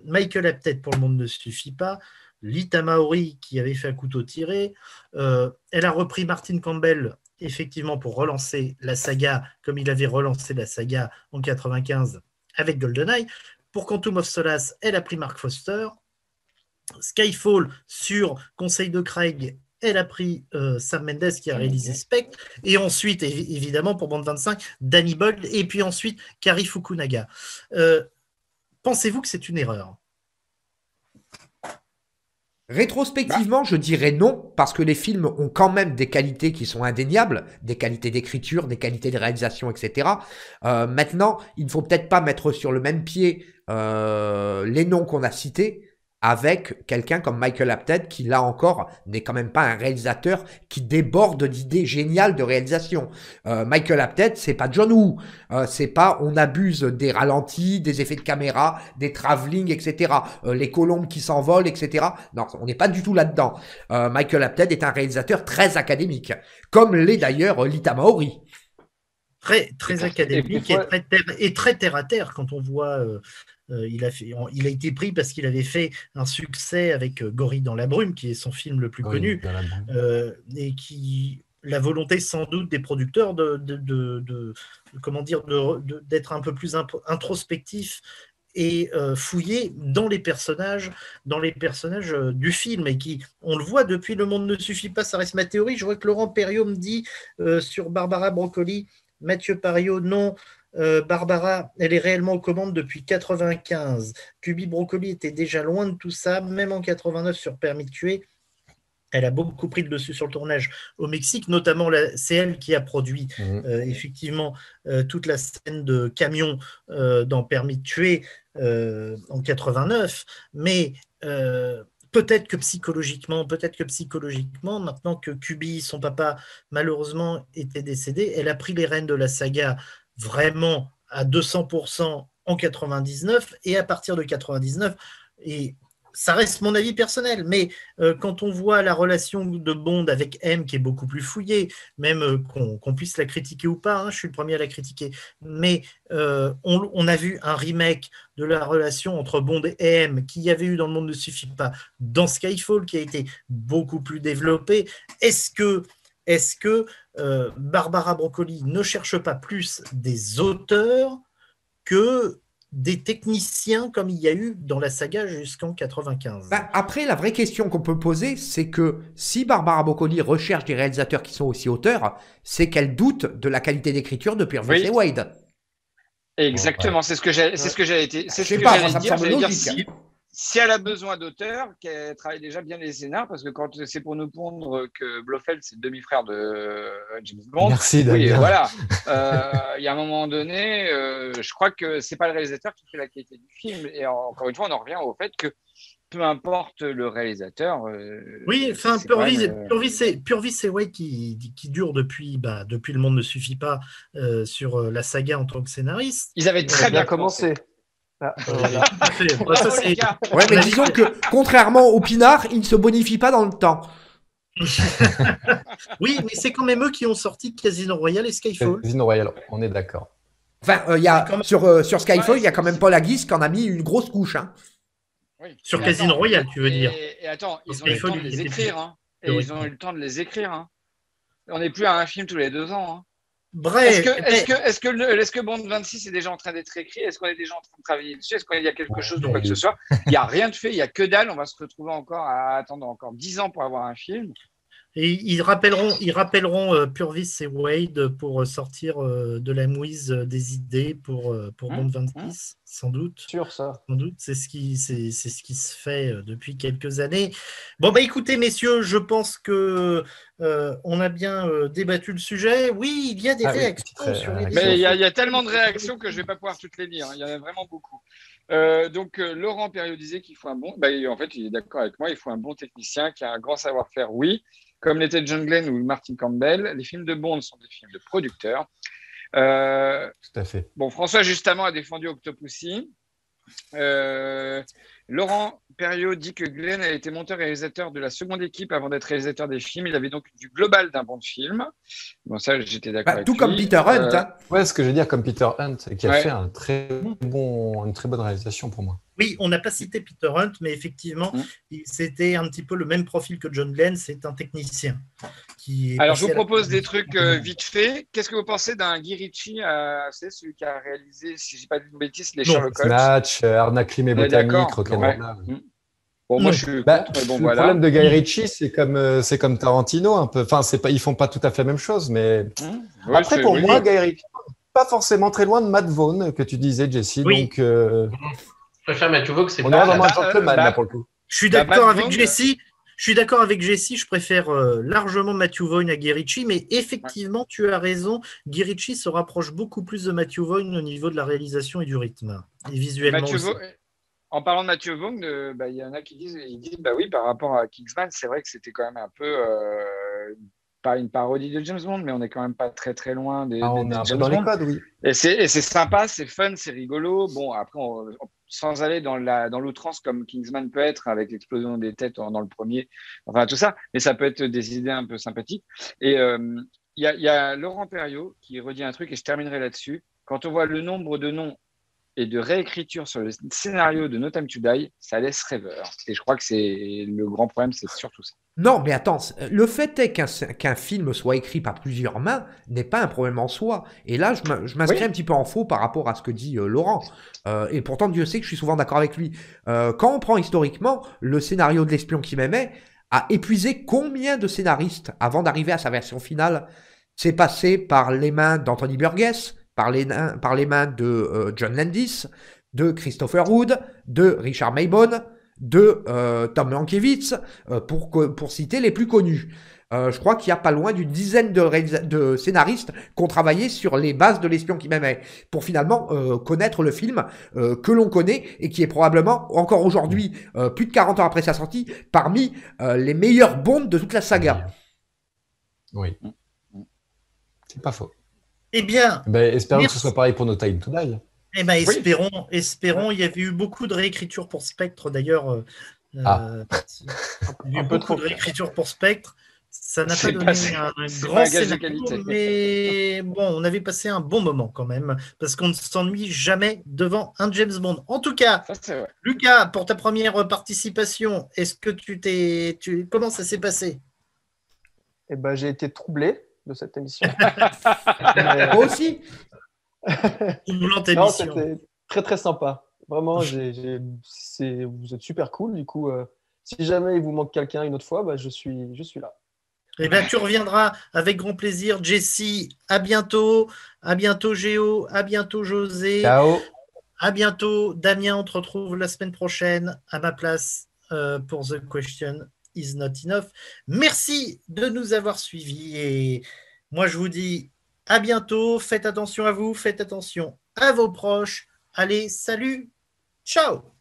Michael Apted pour Le Monde ne suffit pas, Lita Maori qui avait fait Un couteau tiré, elle a repris Martin Campbell effectivement pour relancer la saga comme il avait relancé la saga en 95 avec GoldenEye. Pour Quantum of Solace, elle a pris Mark Foster. Skyfall, sur conseil de Craig, elle a pris Sam Mendes qui a réalisé Spectre. Et ensuite, évidemment, pour Bond 25, Danny Boyle. Et puis ensuite, Kari Fukunaga. Pensez-vous que c'est une erreur ? Rétrospectivement, je dirais non, parce que les films ont quand même des qualités qui sont indéniables, des qualités d'écriture, des qualités de réalisation, etc. Maintenant, il ne faut peut-être pas mettre sur le même pied les noms qu'on a cités avec quelqu'un comme Michael Apted qui, là encore, n'est quand même pas un réalisateur qui déborde d'idées géniales de réalisation. Michael Apted, c'est pas John Woo, c'est pas on abuse des ralentis, des effets de caméra, des travelling, etc. Les colombes qui s'envolent, etc. Non, on n'est pas du tout là-dedans. Michael Apted est un réalisateur très académique, comme l'est d'ailleurs Lita Maori. Très académique et très terre à terre quand on voit... il a été pris parce qu'il avait fait un succès avec Gorille dans la brume, qui est son film le plus connu, et qui la volonté sans doute des producteurs d'être un peu plus introspectif et fouiller dans les personnages du film, et qui, on le voit depuis Le Monde ne suffit pas, ça reste ma théorie. Je vois que Laurent Perriot me dit sur Barbara Broccoli, Mathieu Pariot, non, Barbara, elle est réellement aux commandes depuis 95. Cubi Broccoli était déjà loin de tout ça, même en 89 sur Permis de tuer. Elle a beaucoup pris le dessus sur le tournage au Mexique, notamment c'est elle qui a produit effectivement toute la scène de camion dans Permis de tuer en 89. Mais peut-être que psychologiquement, maintenant que Cubi, son papa, malheureusement était décédé, elle a pris les rênes de la saga vraiment à 200% en 99, et à partir de 99, et ça reste mon avis personnel, mais quand on voit la relation de Bond avec M qui est beaucoup plus fouillée, même qu'on puisse la critiquer ou pas, hein, je suis le premier à la critiquer, mais on a vu un remake de la relation entre Bond et M qu'il y avait eu dans Le Monde ne suffit pas, dans Skyfall, qui a été beaucoup plus développé. Est-ce que Barbara Broccoli ne cherche pas plus des auteurs que des techniciens comme il y a eu dans la saga jusqu'en 95? Après, la vraie question qu'on peut poser, c'est que si Barbara Broccoli recherche des réalisateurs qui sont aussi auteurs, c'est qu'elle doute de la qualité d'écriture de Purvis et Wade. Exactement, c'est ce que j'allais dire. Si elle a besoin d'auteurs, qu'elle travaille déjà bien les scénars, parce que quand c'est pour nous pondre que Blofeld, c'est le demi-frère de James Bond. Merci, oui, Damien. voilà. Il y a un moment donné, je crois que c'est pas le réalisateur qui fait la qualité du film. Et encore une fois, on en revient au fait que peu importe le réalisateur. Oui, enfin, Purvis et Wade qui dure depuis Le Monde ne suffit pas sur la saga en tant que scénariste. Ils avaient très bien commencé. Ouais, mais disons que contrairement au Pinard, il ne se bonifie pas dans le temps. Oui, mais c'est quand même eux qui ont sorti Casino Royale et Skyfall. Casino Royale, on est d'accord. Enfin, sur Skyfall, il y a quand même Paul Haggis qui en a mis une grosse couche. Hein. Oui. Sur Casino Royale, tu veux dire. Et attends, ils ont eu le temps de les écrire. Hein. Et ils ont eu le temps de les écrire. Hein. On n'est plus à un film tous les 2 ans. Hein. Bref. Est-ce que Bond 26 est déjà en train d'être écrit? Est-ce qu'on est déjà en train de travailler dessus? Est-ce qu'il y a quelque chose de quoi que ce soit? Il n'y a rien de fait, il n'y a que dalle. On va se retrouver encore à attendre encore 10 ans pour avoir un film. Et ils rappelleront Purvis et Wade pour sortir de la mouise des idées pour Bond 26, sans doute. Sûr, ça. Sans doute, c'est ce qui se fait depuis quelques années. Bon, écoutez, messieurs, je pense que on a bien débattu le sujet. Oui, il y a des réactions sur les Mais il y a tellement de réactions que je ne vais pas pouvoir toutes les lire. Il y en a vraiment beaucoup. Donc, Laurent Perriot disait qu'il faut un bon... en fait, il est d'accord avec moi. Il faut un bon technicien qui a un grand savoir-faire, oui. Comme l'était John Glenn ou Martin Campbell, les films de Bond sont des films de producteurs. Tout à fait. Bon, François, justement, a défendu Octopussy. Laurent Perriot dit que Glenn a été monteur-réalisateur de la seconde équipe avant d'être réalisateur des films. Il avait donc du global d'un bon film. Bon, ça, j'étais d'accord avec tout lui. comme Peter Hunt. Hein. Ouais, ce que je veux dire, comme Peter Hunt, qui a fait une très bonne réalisation pour moi. Oui, on n'a pas cité Peter Hunt, mais effectivement, c'était un petit peu le même profil que John Glenn. C'est un technicien. Alors, je vous propose des trucs vite fait. Qu'est-ce que vous pensez d'un Guy Ritchie, c'est celui qui a réalisé, si je ne dis pas de bêtises, les Sherlock Holmes? Snatch, Arnaque, Crime et Botanique, Rock'n'Roll. Bon, moi, je suis contre, mais bon, le problème de Guy Ritchie, c'est comme Tarantino, un peu. Enfin, ils font pas tout à fait la même chose, mais après, pour moi, Guy Ritchie, pas forcément très loin de Matt Vaughn, que tu disais, Jesse. Oui. Donc, je préfère Matthew Vaughn, c'est on est vraiment un gentleman, là, pour le coup. Je suis d'accord avec Jesse. Je suis d'accord avec Jesse, je préfère largement Matthew Vaughn à Guy Ritchie, mais effectivement, tu as raison, Guy Ritchie se rapproche beaucoup plus de Matthew Vaughn au niveau de la réalisation et du rythme, et visuellement aussi. En parlant de Matthew Vaughn, il y en a qui disent, oui, par rapport à Kingsman, c'est vrai que c'était quand même un peu, pas une parodie de James Bond, mais on n'est quand même pas très très loin des on est un peu James dans Bond. les codes, oui. Et c'est sympa, c'est fun, c'est rigolo. Bon, après, sans aller dans l'outrance comme Kingsman peut être, avec l'explosion des têtes dans le premier, enfin tout ça, mais ça peut être des idées un peu sympathiques. Et il y a Laurent Perriot qui redit un truc, et je terminerai là-dessus. Quand on voit le nombre de noms et de réécriture sur le scénario de No Time to Die, ça laisse rêveur. Et je crois que c'est le grand problème, c'est surtout ça. Non, mais attends, le fait est qu'un film soit écrit par plusieurs mains n'est pas un problème en soi. Et là, je m'inscris un petit peu en faux par rapport à ce que dit Laurent. Et pourtant, Dieu sait que je suis souvent d'accord avec lui. Quand on prend historiquement, le scénario de L'espion qui m'aimait a épuisé combien de scénaristes avant d'arriver à sa version finale? C'est passé par les mains d'Anthony Burgess, par les mains de John Landis, de Christopher Wood, de Richard Maybon, de Tom Mankiewicz, pour citer les plus connus. Je crois qu'il y a pas loin d'une dizaine de scénaristes qui ont travaillé sur les bases de L'espion qui m'aimait, pour finalement connaître le film que l'on connaît et qui est probablement, encore aujourd'hui, plus de 40 ans après sa sortie, parmi les meilleures bombes de toute la saga. Oui. C'est pas faux. Eh bien, espérons que ce soit pareil pour No Time to Die. Eh ben, espérons. Il y avait eu beaucoup de réécriture pour Spectre, d'ailleurs. Il y a eu beaucoup de réécriture pour Spectre. Ça n'a pas donné un grand scénario, mais bon, on avait passé un bon moment quand même, parce qu'on ne s'ennuie jamais devant un James Bond. En tout cas, Lucas, pour ta première participation, est-ce que comment ça s'est passé? Eh ben, j'ai été troublé de cette émission. Moi aussi. Non, c'était très très sympa. Vraiment, vous êtes super cool. Du coup, si jamais il vous manque quelqu'un une autre fois, bah, je suis là. Eh bien, tu reviendras avec grand plaisir. Jessie, à bientôt. À bientôt, Géo. À bientôt, José. Ciao. À bientôt. Damien, on te retrouve la semaine prochaine à ma place pour The Question is Not Enough. Merci de nous avoir suivis. Et moi, je vous dis à bientôt. Faites attention à vous. Faites attention à vos proches. Allez, salut. Ciao.